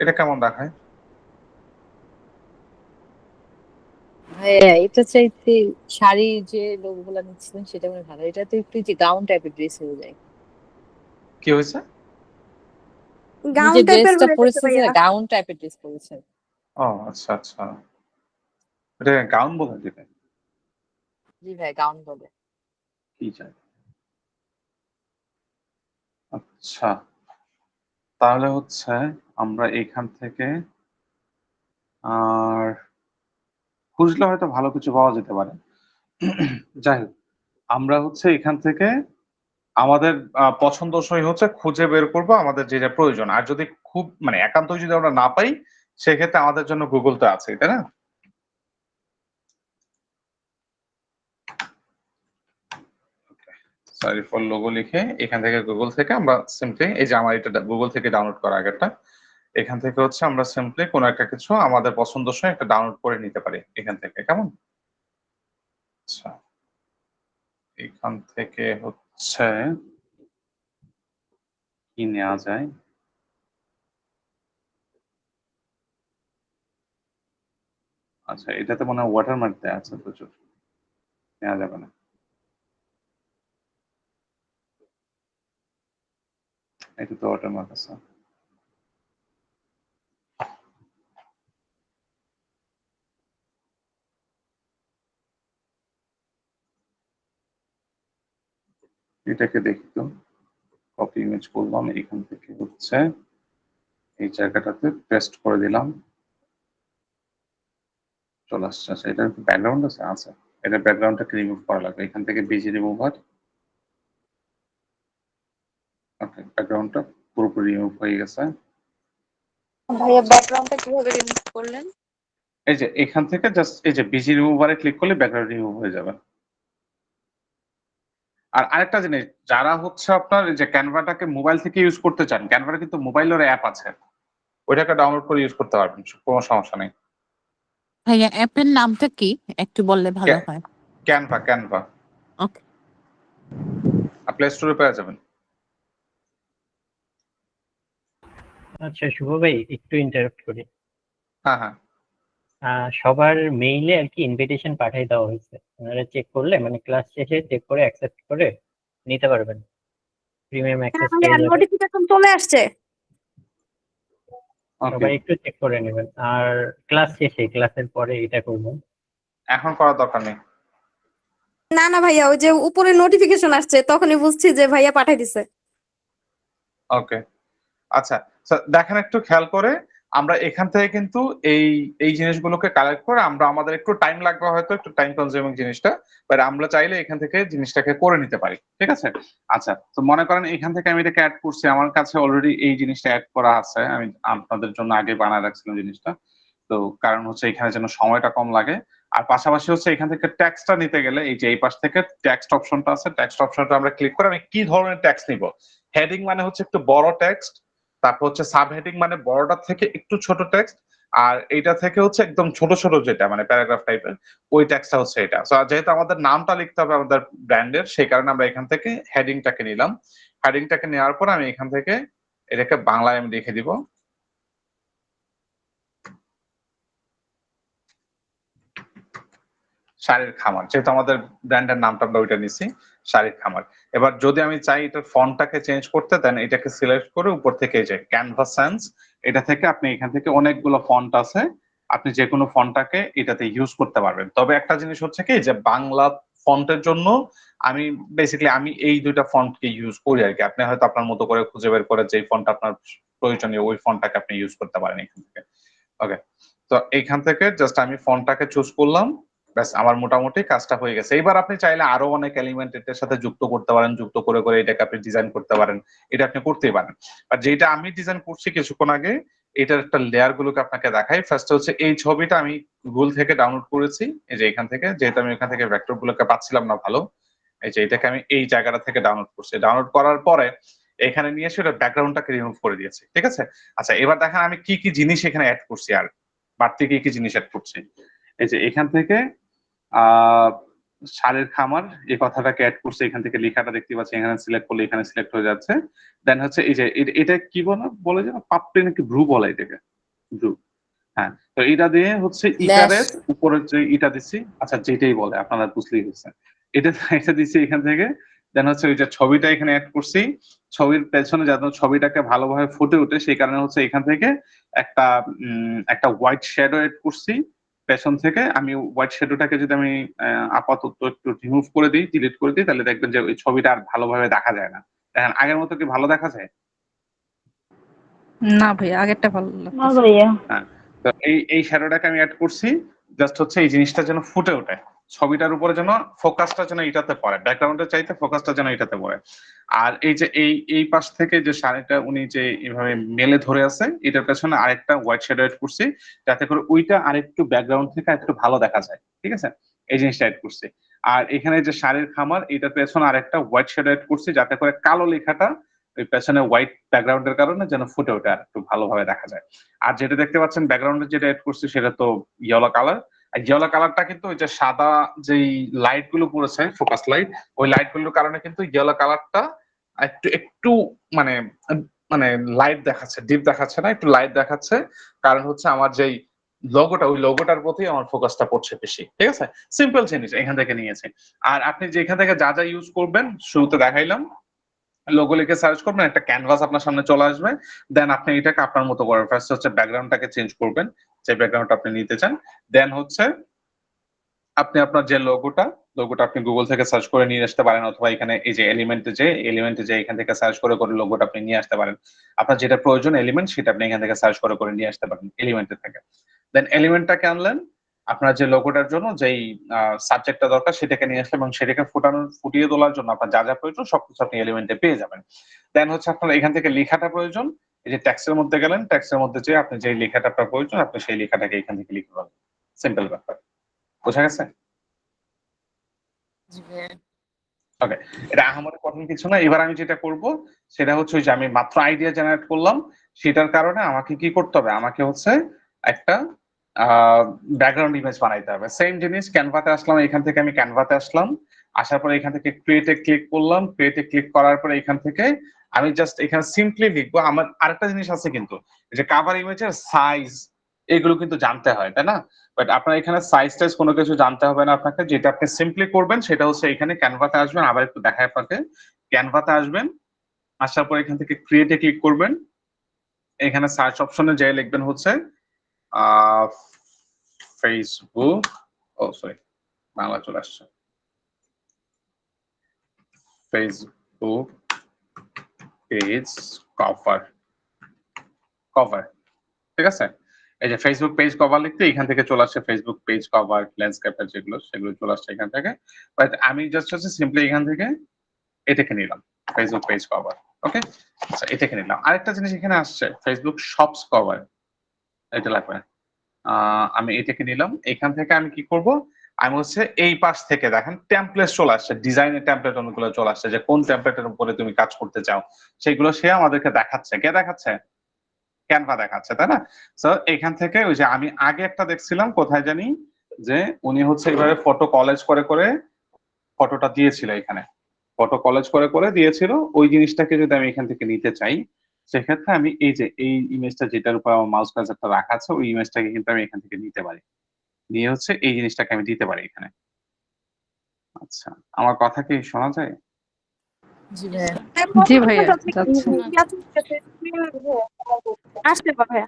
এটা কেমন দেখায়? হ্যাঁ, এটা চাইতে শাড়ি যে লোকগুলা নিচ্ছিলেন সেটা মনে হয় ভালো। এটা তো একটু যে গাউন টাইপের ড্রেস হয়ে যায়। কি হয়েছে? আপনি গাউন যে টাইপের ড্রেসটা হয়ে গেছে পরেছেন যে ভাইয়া। গাউন টাইপের ড্রেস পরেছেন। ও আচ্ছা আচ্ছা, এটা গাউন বলে যেটা জি ভাই, গাউন বলে। কি চাই। আচ্ছা, তাহলে হচ্ছে আমরা এখান থেকে আর খুঁজলে হয়তো ভালো কিছু পাওয়া যেতে পারে। যাই হোক, আমরা হচ্ছে এখান থেকে আমাদের পছন্দসই হচ্ছে খুঁজে বের করব আমাদের যেটা প্রয়োজন। আর যদি খুব মানে একান্তই যদি আমরা না পাই, সেক্ষেত্রে আমাদের জন্য গুগল তো আছে, তাই না? সরি ফর লোগো লিখে এখান থেকে গুগল থেকে আমরা সিম্পলি এই যে আমার এটা গুগল থেকে ডাউনলোড করা আগেরটা, এখান থেকে হচ্ছে আমরা সিম্পলি কোনো একটা কিছু আমাদের পছন্দসই একটা ডাউনলোড করে নিতে পারি এখান থেকে, কেমন? আচ্ছা, এখান থেকে হচ্ছে কি নেওয়া যায়। আচ্ছা, এটাতে মনে হয় ওয়াটারমার্ক দেওয়া আছে, প্রচুর নেওয়া যাবে না। এটা তো ওয়াটারমার্ক আছে। এটাকে দেখি তো। কপি ইমেজ করলাম, এখান থেকে হচ্ছে এই জায়গাটাতে পেস্ট করে দিলাম, চলে আসছে। আচ্ছা, এটার ব্যাকগ্রাউন্ড আছে, আচ্ছা এটা ব্যাকগ্রাউন্ডটাকে রিমুভ করা লাগবে, এখান থেকে বিজি রিমুভার। ওকে, ব্যাকগ্রাউন্ডটা পুরোপুরি রিমুভ হয়ে গেছে। ভাইয়া ব্যাকগ্রাউন্ডটা কিভাবে রিমুভ করলেন? এই যে এখান থেকে জাস্ট এই যে বিজি রিমুভারে ক্লিক করলে ব্যাকগ্রাউন্ড রিমুভ হয়ে যাবে। আর আরেকটা জিনিস, যারা হচ্ছে আপনার এই যে ক্যানভাটাকে মোবাইল থেকে ইউজ করতে চান, ক্যানভার কিন্তু মোবাইলের অ্যাপ আছে, ওইটাকে ডাউনলোড করে ইউজ করতে পারবেন, কোনো সমস্যা নেই। ভাইয়া অ্যাপের নামটা কি একটু বললে ভালো হয়। ক্যানভা, ক্যানভা ওকে। প্লে স্টোরে পেয়ে যাবেন। আচ্ছা শুভ ভাই, একটু ইন্টারাপ্ট করি। হ্যাঁ হ্যাঁ, সবার মেইলে আর কি ইনভিটেশন পাঠিয়ে দেওয়া হয়েছে, আপনারা চেক করলে মানে ক্লাস শেষে চেক করে অ্যাকসেপ্ট করে নিতে পারবেন, প্রিমিয়াম অ্যাক্সেস পেয়ে যাবেন। নোটিফিকেশন চলে আসছে, সবাই একটু চেক করে নেবেন। আর ক্লাস শেষে, ক্লাসের পরে এটা করবেন, এখন করার দরকার নেই। না না ভাইয়া, ওই যে উপরে নোটিফিকেশন আসছে তখনই বুঝছি যে ভাইয়া পাঠাই দিছে। ওকে, আচ্ছা দেখেন একটু খেয়াল করে, আমরা এখান থেকে কিন্তু এই এই জিনিসগুলোকে কালেক্ট করে আমরা আমাদের একটু টাইম লাগবে, হয়তো একটু টাইম কনজিউমিং জিনিসটা, বাট আমরা চাইলে এখান থেকে জিনিসটাকে করে নিতে পারি, ঠিক আছে। আচ্ছা, তো মনে করেন এখান থেকে আমি এটাকে অ্যাড করছি, আমার কাছে অলরেডি এই জিনিসটা অ্যাড করা আছে, আমি আপনাদের জন্য আগে বানায় রাখছিলাম জিনিসটা, তো কারণ হচ্ছে এখানে যেন সময়টা কম লাগে। আর পাশাপাশি হচ্ছে এখান থেকে ট্যাক্সটা নিতে গেলে এই যে এই পাশ থেকে টেক্সট অপশনটা আছে, টেক্সট অপশনটা আমরা ক্লিক করে আমি কি ধরনের ট্যাক্স নিব। হেডিং মানে হচ্ছে একটু বড় টেক্সট, তারপর হচ্ছে সাব হেডিং মানে বড়টার থেকে একটু ছোট টেক্সট, আর এইটা থেকে হচ্ছে একদম ছোট ছোট যেটা মানে প্যারাগ্রাফ টাইপের ওই টেক্সটটা হচ্ছে এটা। সো যেহেতু আমাদের নামটা লিখতে হবে আমাদের ব্র্যান্ডের, সেই কারণে আমরা এখান থেকে হেডিংটাকে নিলাম। হেডিংটাকে নেওয়ার পর আমি এখান থেকে এটাকে বাংলায় আমি লিখে দিব শাড়ির খামার, যেহেতু আমাদের ব্র্যান্ডের নামটা আমরা ওইটা নিছি, শাড়ির খামার। এবার যদি আমি চাই এটার ফন্টটাকে চেঞ্জ করতে, দেন এটাকে সিলেক্ট করে উপর থেকে এই যে ক্যানভাস সেন্স, এটা থেকে আপনি এখান থেকে অনেকগুলো ফন্ট আছে, আপনি যে কোনো ফন্টটাকে এটাতে ইউজ করতে পারবেন। তবে একটা জিনিস হচ্ছে কি, যে বাংলা ফন্টের জন্য আমি বেসিক্যালি আমি এই দুইটা ফন্টকে ইউজ করি আর কি। আপনি হয়তো আপনার মতো করে খুঁজে বের করে যে ফন্ট আপনার প্রয়োজনীয় ওই ফন্টটাকে আপনি ইউজ করতে পারেন এখান থেকে। ওকে, তো এইখান থেকে জাস্ট আমি ফন্টটাকে চুজ করলাম, ব্যাস আমার মোটামুটি কাজটা হয়ে গেছে। এবার আপনি চাইলে আরো অনেক এলিমেন্ট এটার সাথে যুক্ত করতে পারেন, যুক্ত করে করে এটাকে আপনি ডিজাইন করতে পারেন, এটা আপনি করতেই পারেন। আর যেটা আমি ডিজাইন করছি কিছুক্ষণ আগে, এটার একটা লেয়ার গুলোকে আপনাকে দেখাই। ফার্স্ট হচ্ছে এই ছবিটা আমি গুগল থেকে ডাউনলোড করেছি, এই যে এখান থেকে, যেহেতু আমি এখান থেকে ভেক্টর গুলোকে পাচ্ছিলাম না ভালো, এই যে এটাকে আমি এই জায়গাটা থেকে ডাউনলোড করছি। ডাউনলোড করার পরে এখানে নিয়ে এসে ওটা ব্যাকগ্রাউন্ডটাকে রিমুভ করে দিয়েছি, ঠিক আছে। আচ্ছা, এবার দেখেন আমি কি কি জিনিস এখানে অ্যাড করছি, আর বাড়তি কি কি জিনিস অ্যাড করছি। এই যে এখান থেকে সারের খামার এই কথাটাকে অ্যাড করছে, এখান থেকে লেখাটা দেখতে পাচ্ছি, এখানে সিলেক্ট করলে এখানে সিলেক্ট হয়ে যাচ্ছে। দেন হচ্ছে এই যে এটা কি বলে যে পাপড়ি নাকি ভ্রু বলে এটাকে, ভ্রু, হ্যাঁ। তো এটা দিয়ে হচ্ছে ইটারের উপরে যে ইটা দিচ্ছি, আচ্ছা যেটাই বলে আপনারা বুঝলেই হচ্ছে, এটা এটা দিচ্ছি এখান থেকে। দেন হচ্ছে ওই যে ছবিটা এখানে অ্যাড করছি, ছবির পেছনে যাতে ছবিটাকে ভালোভাবে ফুটে ওঠে সেই কারণে হচ্ছে এখান থেকে একটা হোয়াইট শ্যাডো অ্যাড করছি পেছন থেকে। আমি হোয়াইট শ্যাডোটাকে যদি আমি আপাতত একটু রিমুভ করে দিই, ডিলিট করে দিই, তাহলে দেখবেন যে ওই ছবিটা আর ভালোভাবে দেখা যায় না। দেখেন আগের মতো কি ভালো দেখা যায়? না ভাই, আগেরটা ভালো না লাগতেছে। ভাইয়া, হ্যাঁ, তো এই শ্যাডোটাকে আমি অ্যাড করছি জাস্ট হচ্ছে এই জিনিসটা যেন ফুটে ওঠে, ছবিটার উপরে যেন ফোকাসটা যেন এটাতে পড়ে, ব্যাকগ্রাউন্ডের চাইতে ফোকাসটা যেন এটাতে পড়ে। আর এই যে এই পাশ থেকে যে শাড়িটা উনি যে এইভাবে মেলে ধরে আছে, এটার পেছনে আরেকটা হোয়াইট শ্যাডো অ্যাড করছি, যাতে করে ওইটা আরেকটু ব্যাকগ্রাউন্ড থেকে একটু ভালো দেখা যায়, ঠিক আছে। এই জিনিসটা অ্যাড করছি। আর এখানে যে শাড়ির খামার, এটার পেছনে আরেকটা হোয়াইট শ্যাডো অ্যাড করছি, যাতে করে কালো লেখাটা ওই পেছনে হোয়াইট ব্যাকগ্রাউন্ডের কারণে যেন ফুটে ওঠে আর একটু ভালোভাবে দেখা যায়। আর যেটা দেখতে পাচ্ছেন ব্যাকগ্রাউন্ডে যেটা এড করছি সেটা তো ইয়েলো কালার। আর ইয়েলো কালারটা কিন্তু ওই যে সাদা যেই লাইট গুলো পড়েছে, ফোকাস লাইট, ওই লাইট গুলোর কারণে কিন্তু ইয়েলো কালারটা একটু একটু মানে মানে লাইট দেখাচ্ছে, ডিপ দেখাচ্ছে না, একটু লাইট দেখাচ্ছে। কারণ হচ্ছে আমার যেই লোগোটা, ওই লোগোটার প্রতি আমার ফোকাসটা পড়ছে বেশি, ঠিক আছে। সিম্পল জিনিস এখান থেকে নিয়েছি। আর আপনি যে এখান থেকে যা যা ইউজ করবেন শুরুতে দেখাইলাম, লোগো লিখে সার্চ করবেন, একটা ক্যানভাস আপনার সামনে চলে আসবে। দেন আপনি এটাকে আপনার মতো করবেন। ফার্স্ট হচ্ছে ব্যাকগ্রাউন্ডটাকে চেঞ্জ করবেন, যে ব্যাকগ্রাউন্ড আপনি নিতে চান। দেন হচ্ছে আপনি আপনার যে লোগোটা আপনি গুগল থেকে সার্চ করে নিয়ে আসতে পারেন, অথবা এখানে এই যে এলিমেন্টে যে এখান থেকে সার্চ করে লোগোটা আপনি নিয়ে আসতে পারেন। আপনার যেটা প্রয়োজন এলিমেন্ট সেটা আপনি এখান থেকে সার্চ করে নিয়ে আসতে পারেন এলিমেন্টে থেকে। দেন এলিমেন্টটাকে আনলেন, আপনার যে লোগোটার জন্য যেই সাবজেক্টটা দরকার সেটাকে নিয়ে আসলেন এবং সেটাকে ফুটিয়ে তোলার জন্য আপনার যা যা প্রয়োজন সবকিছু আপনি এলিমেন্টে পেয়ে যাবেন। দেন হচ্ছে আপনার এখান থেকে লেখাটা প্রয়োজন, এই যে টেক্সটের মধ্যে গেলেন, টেক্সটের মধ্যে যে আপনি যে লেখাটা আপনার প্রয়োজন আপনি সেই লেখাটাকে এখান থেকে লিখতে পারবেন। সিম্পল ব্যাপার, বোঝা গেছে? জি ভাইয়া। ওকে, এটা আহামরি কঠিন কিছু না। এবার আমি যেটা করব সেটা হচ্ছে ওই যে আমি মাত্র আইডিয়া জেনারেট করলাম, সেটার কারণে আমাকে কি করতে হবে, আমাকে হচ্ছে একটা ব্যাকগ্রাউন্ড ইমেজ বানাইতে হবে। সেম জিনিস ক্যানভাতে আসলাম, এখান থেকে আমি ক্যানভাতে আসলাম, আসার পরে এখান থেকে ক্রিয়েটে ক্লিক করলাম, ক্রিয়েটে ক্লিক করার পরে এখান থেকে আমি জাস্ট এখানে সিম্পলি লিখবো। আমার আরেকটা জিনিস আছে কিন্তু, যে কাভার ইমেজের সাইজ এগুলো কিন্তু জানতে হয়, তাই না? বাট আপনার এখানে সাইজ টাইজ কোনো কিছু জানতে হবে না আপনাকে। যেটা আপনি সিম্পলি করবেন সেটা হচ্ছে এখানে ক্যানভাতে আসবেন, আবার একটু দেখায় আপনাকে, ক্যানভাতে আসবেন, আসার পর এখান থেকে ক্রিয়েটে ক্লিক করবেন, এখানে সার্চ অপশনে যে লিখবেন হচ্ছে ফেসবুক, ও সরি বাংলা চলে আসছে, ফেসবুক পেজ কভার, ঠিক আছে? এই যে ফেসবুক পেজ কভার লিখতে এখান থেকে চলে আসছে ফেসবুক পেজ কভার, ল্যান্ডস্কেপের যেগুলো সেগুলো চলে আসছে এখান থেকে। বাট আমি জাস্ট হচ্ছে সিম্পলি এখান থেকে এটাকে নিলাম, ফেসবুক পেজ কভার। ওকে, আচ্ছা এটাকে নিলাম। আরেকটা জিনিস এখানে আসছে ফেসবুক শপস কভার, এটা লাগবে না। আমি এটাকে নিলাম। এখান থেকে আমি কি করব, আমি হচ্ছে এই পাশ থেকে দেখেন টেমপ্লেট চলে আসছে, ডিজাইনের টেমপ্লেট অনেকগুলো চলে আসছে, যে কোন টেমপ্লেটের উপরে তুমি কাজ করতে চাও সেগুলো সে আমাদেরকে দেখাচ্ছে। কে দেখাচ্ছে? ক্যানভা দেখাচ্ছে, তাই না? সো এখান থেকে ওই যে আমি আগে একটা দেখছিলাম কোথায় জানি, যে উনি হচ্ছে এইভাবে ফটো কলেজ করে ফটোটা দিয়েছিল, এখানে ফটো কলেজ করে দিয়েছিল। ওই জিনিসটাকে যদি আমি এখান থেকে নিতে চাই, সেক্ষেত্রে আমি এই যে এই ইমেজটা যেটার উপর আমার মাউস কার্সারটা রাখা আছে ওই ইমেজটাকে কিন্তু আমি এখান থেকে নিতে পারি, নিয়ে হচ্ছে এই জিনিসটাকে আমি দিতে পারি এখানে। আচ্ছা, আমার কথা কি শোনা যায়? জি ভাইয়া। জি ভাইয়া, যাচ্ছে। আসতে পারে।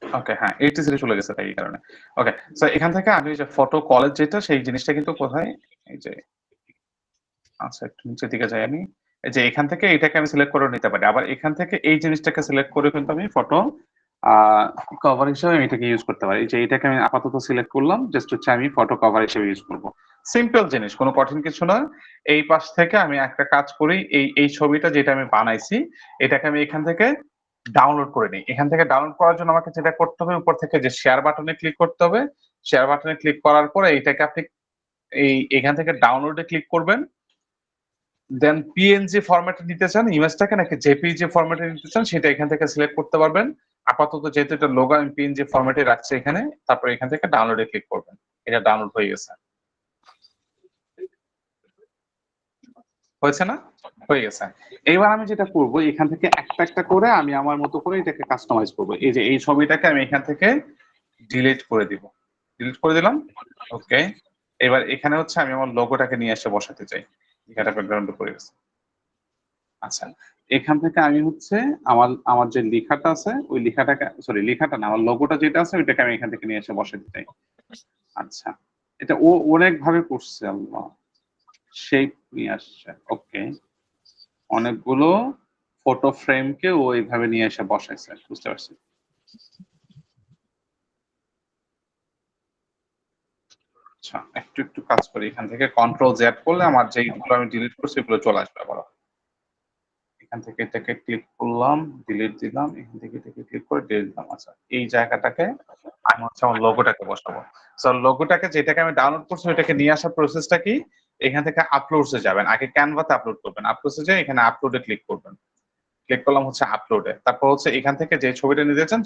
ওকে, হ্যাঁ 80 চলে গেছে তাই এই কারণে। ওকে, সো এখান থেকে আমি যে ফটো কলেজ যেটা সেই জিনিসটা কিন্তু কোথায়, এই যে আচ্ছা একটু নিচের দিকে যাই আমি, এই যে এখান থেকে এটাকে আমি সিলেক্ট করে নিতে পারি, আবার এখান থেকে এই জিনিসটাকে সিলেক্ট করে কিন্তু আমি ফটো কভার হিসেবে আমি এটাকে ইউজ করতে পারি। এই যে এটাকে আমি আপাতত সিলেক্ট করলাম, জাস্ট হচ্ছে আমি ফটো কভার হিসেবে ইউজ করব। সিম্পল জিনিস, কোনো কঠিন কিছু না। এই পাশ থেকে আমি একটা কাজ করি, এই ছবিটা যেটা আমি বানাইছি এটাকে আমি এখান থেকে ডাউনলোড করে নিই। এখান থেকে ডাউনলোড করার জন্য আমাকে যেটা করতে হবে, উপর থেকে যে শেয়ার বাটনে ক্লিক করতে হবে, শেয়ার বাটনে ক্লিক করার পরে এইটাকে আপনি এখান থেকে ডাউনলোডে ক্লিক করবেন। দেন পিএনজি ফরম্যাটে নিতে চান ইমেজটাকে নাকি জেপিজি ফরম্যাটে নিতে চান সেটা এখান থেকে সিলেক্ট করতে পারবেন। আপাতত যেহেতু এটা লোগো আমি পিএনজি ফরম্যাটে রাখছি এখানে, তারপর এখান থেকে ডাউনলোডে ক্লিক করবেন। এটা ডাউনলোড হয়ে গেছে, হয়েছে না? হয়ে গেছে। এইবার আমি যেটা করব, এখান থেকে একটা একটা করে আমি আমার মতো করে এটাকে কাস্টমাইজ করব। এই যে এই ছবিটাকে আমি এখান থেকে ডিলিট করে দিব, ডিলিট করে দিলাম। ওকে, এবার এখানে হচ্ছে আমি আমার লোগোটাকে নিয়ে এসে বসাতে চাই, এখানে ব্যাকগ্রাউন্ড করে গেছে। আচ্ছা, এখান থেকে আমি হচ্ছে আমার যে লেখাটা আছে ওই লেখাটাকে, সরি লেখাটা না, আমার লোগোটা যেটা আছে ওইটাকে আমি এখান থেকে নিয়ে এসে বসাতে চাই। আচ্ছা, এটা ও অনেক ভাবে করছে, আল্লাহ শেপ নিয়ে আসছে। ওকে, অনেকগুলো ফটো ফ্রেমকে ও এইভাবে নিয়ে এসে বসাইছে, বুঝতে পারছি। আচ্ছা, একটু একটু কাজ করি, এখান থেকে কন্ট্রোল জেড করলে আমার যেগুলো আমি ডিলিট করছি এগুলো চলে আসবে আবার। এখান থেকে এটাকে ক্লিক করলাম, ডিলিট দিলাম, এখান থেকে এটাকে ক্লিক করে ডিলিট দিলাম। আচ্ছা, এই জায়গাটাকে আমি হচ্ছে আমার লোগোটাকে বসাবো। সো লোগোটাকে যেটাকে আমি ডাউনলোড করছি ওটাকে নিয়ে আসার প্রসেসটা কি, এখান থেকে আপলোডসে যাবেন, আগে ক্যানভাতে আপলোড করবেন, আপলোডসে যাই এখানে আপলোডে ক্লিক করবেন, ক্লিক করলাম হচ্ছে আপলোডে, তারপর হচ্ছে এখান থেকে যে ছবিটা নিতে চান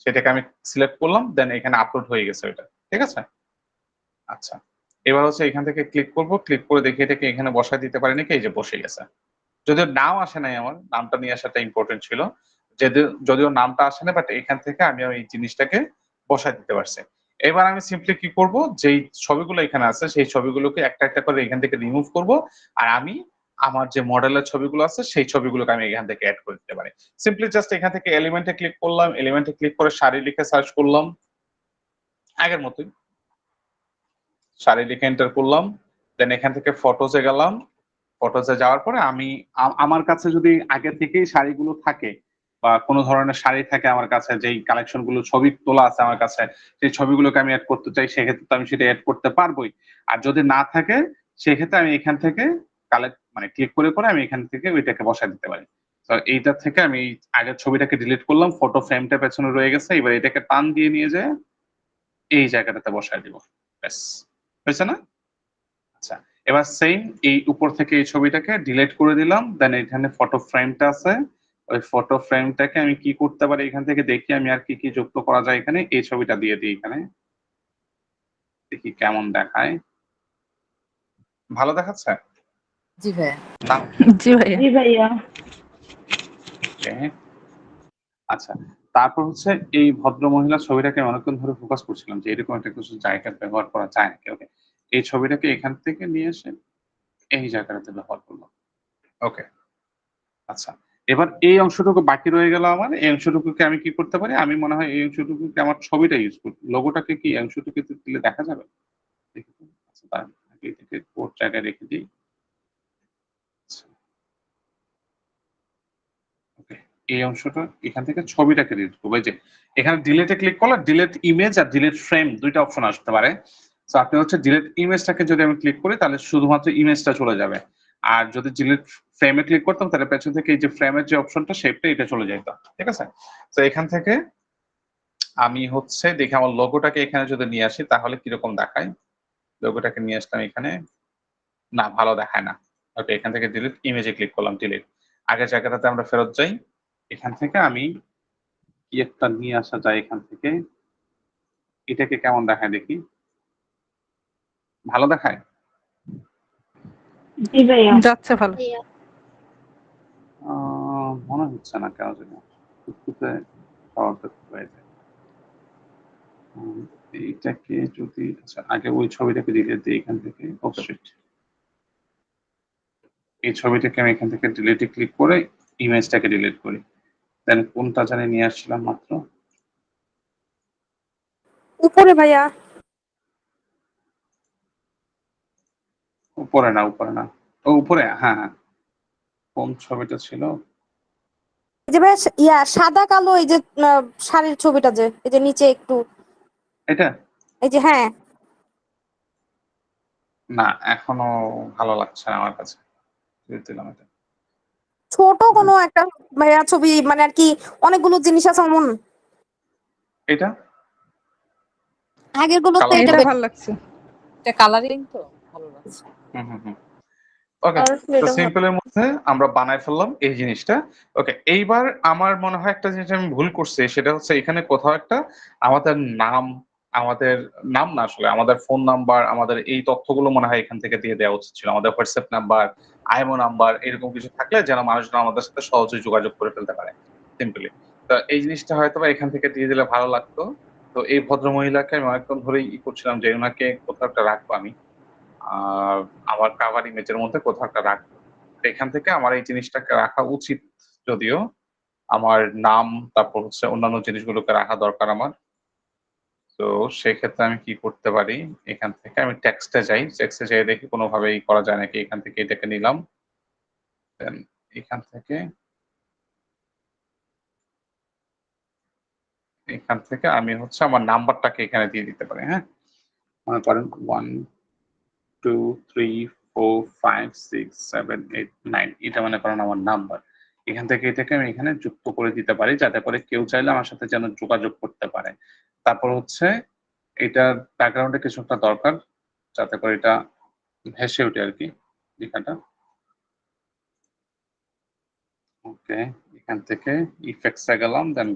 সেটাকে আমি সিলেক্ট করলাম, দেন এখানে আপলোড হয়ে গেছে ওইটা, ঠিক আছে? আচ্ছা, এবার হচ্ছে এখান থেকে ক্লিক করব, ক্লিক করে দেখি এটাকে এখানে বসায় দিতে পারি নাকি, এই যে বসে গেছে। যদিও নাম আসে নাই, আমার নামটা নিয়ে আসাটা ইম্পর্টেন্ট ছিল, যদিও নামটা আসে না, বাট এখান থেকে আমি এই জিনিসটাকে বসায় দিতে পারছি। এবার আমি সিম্পলি কি করব, যেই ছবিগুলো এখানে আছে সেই ছবিগুলোকে একটা একটা করে এখান থেকে রিমুভ করব, আর আমি আমার যে মডেলের ছবিগুলো আছে সেই ছবিগুলোকে আমি এখান থেকে অ্যাড করে দিতে পারি। সিম্পলি জাস্ট এখান থেকে এলিমেন্টে ক্লিক করলাম, এলিমেন্টে ক্লিক করে শাড়ি লিখে সার্চ করলাম, আগের মতোই শাড়ি লিখে এন্টার করলাম, দেন এখান থেকে ফটোজে গেলাম। ফটোজে যাওয়ার পরে আমি আমার কাছে যদি আগে থেকেই শাড়িগুলো থাকে বা কোনো ধরনের শাড়ি থাকে আমার কাছে, যেই কালেকশন গুলো ছবি তোলা আছে আমার কাছে, সেই ছবিগুলোকে আমি অ্যাড করতে চাই, সেক্ষেত্রে তো আমি সেটা অ্যাড করতে পারবোই। আর যদি না থাকে সেক্ষেত্রে আমি এখান থেকে কালেক্ট মানে ক্লিক করে করে আমি এখান থেকে ওইটাকে বসায় দিতে পারি। তো এইটা থেকে আমি আগের ছবিটাকে ডিলিট করলাম, ফটো ফ্রেমটা পেছনে রয়ে গেছে, এবার এটাকে টান দিয়ে নিয়ে যায় এই জায়গাটাতে বসায় দিব। ব্যাস, হয়েছে না? আচ্ছা, এবার সেম এই উপর থেকে এই ছবিটাকে ডিলিট করে দিলাম, দেন এখানে ফটো ফ্রেমটা আছে, ওই ফটো ফ্রেমটাকে আমি কি করতে পারি এখান থেকে দেখি আমি আর কি কি যুক্ত করা যায় এখানে। এই ছবিটা দিয়ে দিই এখানে, দেখি কেমন দেখায়। ভালো দেখাচ্ছে জি ভাইয়া। না? জি ভাইয়া। জি ভাইয়া। Okay. আচ্ছা, তারপর হচ্ছে এই ভদ্র মহিলার ছবিটাকে আমি অনেকক্ষণ ধরে ফোকাস করছিলাম যে এরকম একটা কিছু জায়গা ব্যবহার করা যায় নাকি। ওকে, এই ছবিটাকে এখান থেকে নিয়ে এসে এই জায়গাটাতে ব্যবহার করলাম। ওকে, আচ্ছা, এবার এই অংশটুকু বাকি রয়ে গেল আমার। এই অংশটুকুকে আমি কি করতে পারি, আমি মনে হয় এই অংশটুকুকে আমার ছবিটা ইউজ করি, লোগোটাকে কি এই অংশটুকুতে দিলে দেখা যাবে? দেখি তো। আচ্ছা, তার আগে এটাকে কোড জায়গায় রেখে দিই। আচ্ছা, ওকে, এই অংশটা এখান থেকে ছবিটাকে ডিলিট করবো। এই যে এখানে ডিলিটে ক্লিক করলে ডিলিট ইমেজ আর ডিলিট ফ্রেম দুইটা অপশন আসতে পারে। তো আপনি হচ্ছে ডিলিট ইমেজটাকে যদি আমি ক্লিক করি তাহলে শুধুমাত্র ইমেজটা চলে যাবে, আর যদি ডিলিট ফ্রেমে ক্লিক করতাম তাহলে পেছন থেকে এই যে ফ্রেমের যে অপশনটা শেপটা এটা চলে যেত। ঠিক আছে, তো এখান থেকে আমি হচ্ছে দেখি আমার লোগোটাকে এখানে যদি নিয়ে আসি তাহলে কিরকম দেখায়। লোগোটাকে নিয়ে আসলাম এখানে, না ভালো দেখায় না। ওকে, এখান থেকে ডিলিট ইমেজে ক্লিক করলাম, ডিলিট। আগের জায়গাটাতে আমরা ফেরত যাই, এখান থেকে আমি কি একটা নিয়ে আসা যায় এখান থেকে, এটাকে কেমন দেখায় দেখি। ভালো দেখায়? জি ভাইয়া। যাচ্ছে ভালো। মনে হচ্ছে না কেন যেন খুঁতখুঁতে পাওয়ারটা হয়ে যায়। এইটাকে যদি আচ্ছা আগে ওই ছবিটাকে ডিলিট দিই এখান থেকে। এই ছবিটাকে আমি এখান থেকে ডিলিটে ক্লিক করে ইমেজটাকে ডিলিট করি। দেন কোনটা জানি নিয়ে আসছিলাম মাত্র, উপরে ভাইয়া। উপরে না, উপরে না, ও উপরে, হ্যাঁ হ্যাঁ, কোন ছবিটা ছিল এই যে ভাইয়া সাদা কালো এই যে শাড়ির ছবিটা যে এই যে নিচে একটু এটা? এই যে হ্যাঁ। না, এখনো ভালো লাগছে না আমার কাছে, দিলাম এটা। ছোট কোনো একটা ভাইয়া ছবি মানে আর কি অনেকগুলো জিনিস আছে এমন। এটা আগের গুলো তো কালার এটা এটা ভালো লাগছে। এটা কালারিং তো ভালো লাগছে। ওকে, তো সিম্পলের মধ্যে আমরা বানায় ফেললাম এই জিনিসটা। ওকে, এইবার আমার মনে হয় একটা জিনিস আমি ভুল করছি, সেটা হচ্ছে এখানে কোথাও একটা আমাদের নাম, আমাদের নাম না আসলে আমাদের ফোন নাম্বার, আমাদের এই তথ্যগুলো মনে হয় এখান থেকে দিয়ে দেওয়া উচিত ছিল। আমাদের হোয়াটসঅ্যাপ নাম্বার, আইএমও নাম্বার এরকম কিছু থাকলে যেন মানুষজন আমাদের সাথে সহজেই যোগাযোগ করে ফেলতে পারে সিম্পলি। তো এই জিনিসটা হয়তো বা এখান থেকে দিয়ে দিলে ভালো লাগতো। তো এই ভদ্র মহিলাকে আমি অনেকক্ষণ ধরেই করছিলাম যে ওনাকে কোথাও একটা রাখবো আমি, আর আমার কাভার ইমেজের মধ্যে কোথাও একটা রাখবো। তো এখান থেকে আমার এই জিনিসটাকে রাখা উচিত, যদিও আমার নাম তারপর হচ্ছে অন্যান্য জিনিসগুলোকে রাখা দরকার আমার। তো সেক্ষেত্রে আমি কি করতে পারি, এখান থেকে আমি টেক্সটে যাই, টেক্সটে যেয়ে দেখি কোনোভাবেই করা যায় নাকি। এখান থেকে এটাকে নিলাম, দেন এখান থেকে আমি হচ্ছে আমার নাম্বারটাকে এখানে দিয়ে দিতে পারি। হ্যাঁ, মনে করেন 1 2 3 4 5 6 7 8 9, এটা মনে করেন আমার নাম্বার। এখান থেকে এটাকে আমি এখানে যুক্ত করে দিতে পারি যাতে করে কেউ চাইলে আমার সাথে যেন যোগাযোগ করতে পারে। তারপর হচ্ছে এটার ব্যাকগ্রাউন্ডে কিছু একটা দরকার যাতে করে এটা ভেসে ওঠে আর কি লেখাটা। ওকে, এখান থেকে ইফেক্টসে গেলাম, দেন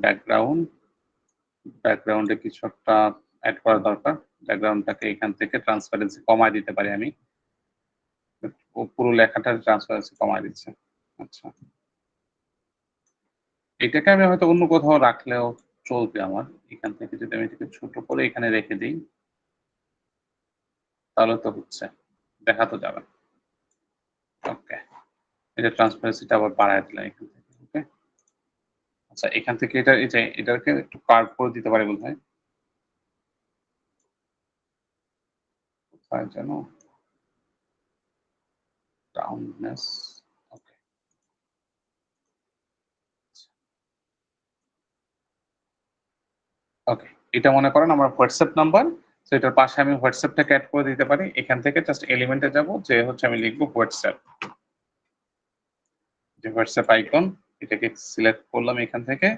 ব্যাকগ্রাউন্ডে কিছু একটা অ্যাড করা দরকার। ব্যাকগ্রাউন্ডটাকে এখান থেকে ট্রান্সপারেন্সি কমায় দিতে পারি আমি, ও পুরো লেখাটার ট্রান্সপারেন্সি কমায় দিচ্ছে। আচ্ছা, এটাকে আমি হয়তো অন্য কোথাও রাখলেও চলবে আমার। এখান থেকে যদি আমি এটাকে ছোট করে এখানে রেখে দিই তাহলে তো হচ্ছে, দেখা তো যাবে। ওকে, এটা ট্রান্সপারেন্সিটা আবার বাড়ায় দিলাম এখান থেকে। ওকে, আচ্ছা, এখান থেকে এটা এই যে এটাকে একটু কার্ভ করে দিতে পারি বোধ হয়। হয় যেন রাউন্ডনেস। ওকে, ওকে, এটা মনে করেন আমার হোয়াটসঅ্যাপ নাম্বার। তো এটার পাশে আমি হোয়াটসঅ্যাপটাকে অ্যাড করে দিতে পারি। এখান থেকে জাস্ট এলিমেন্টে যাব, যে হচ্ছে আমি লিখবো হোয়াটসঅ্যাপ, যে হোয়াটসঅ্যাপ আইকন, এটাকে সিলেক্ট করলাম এখান থেকে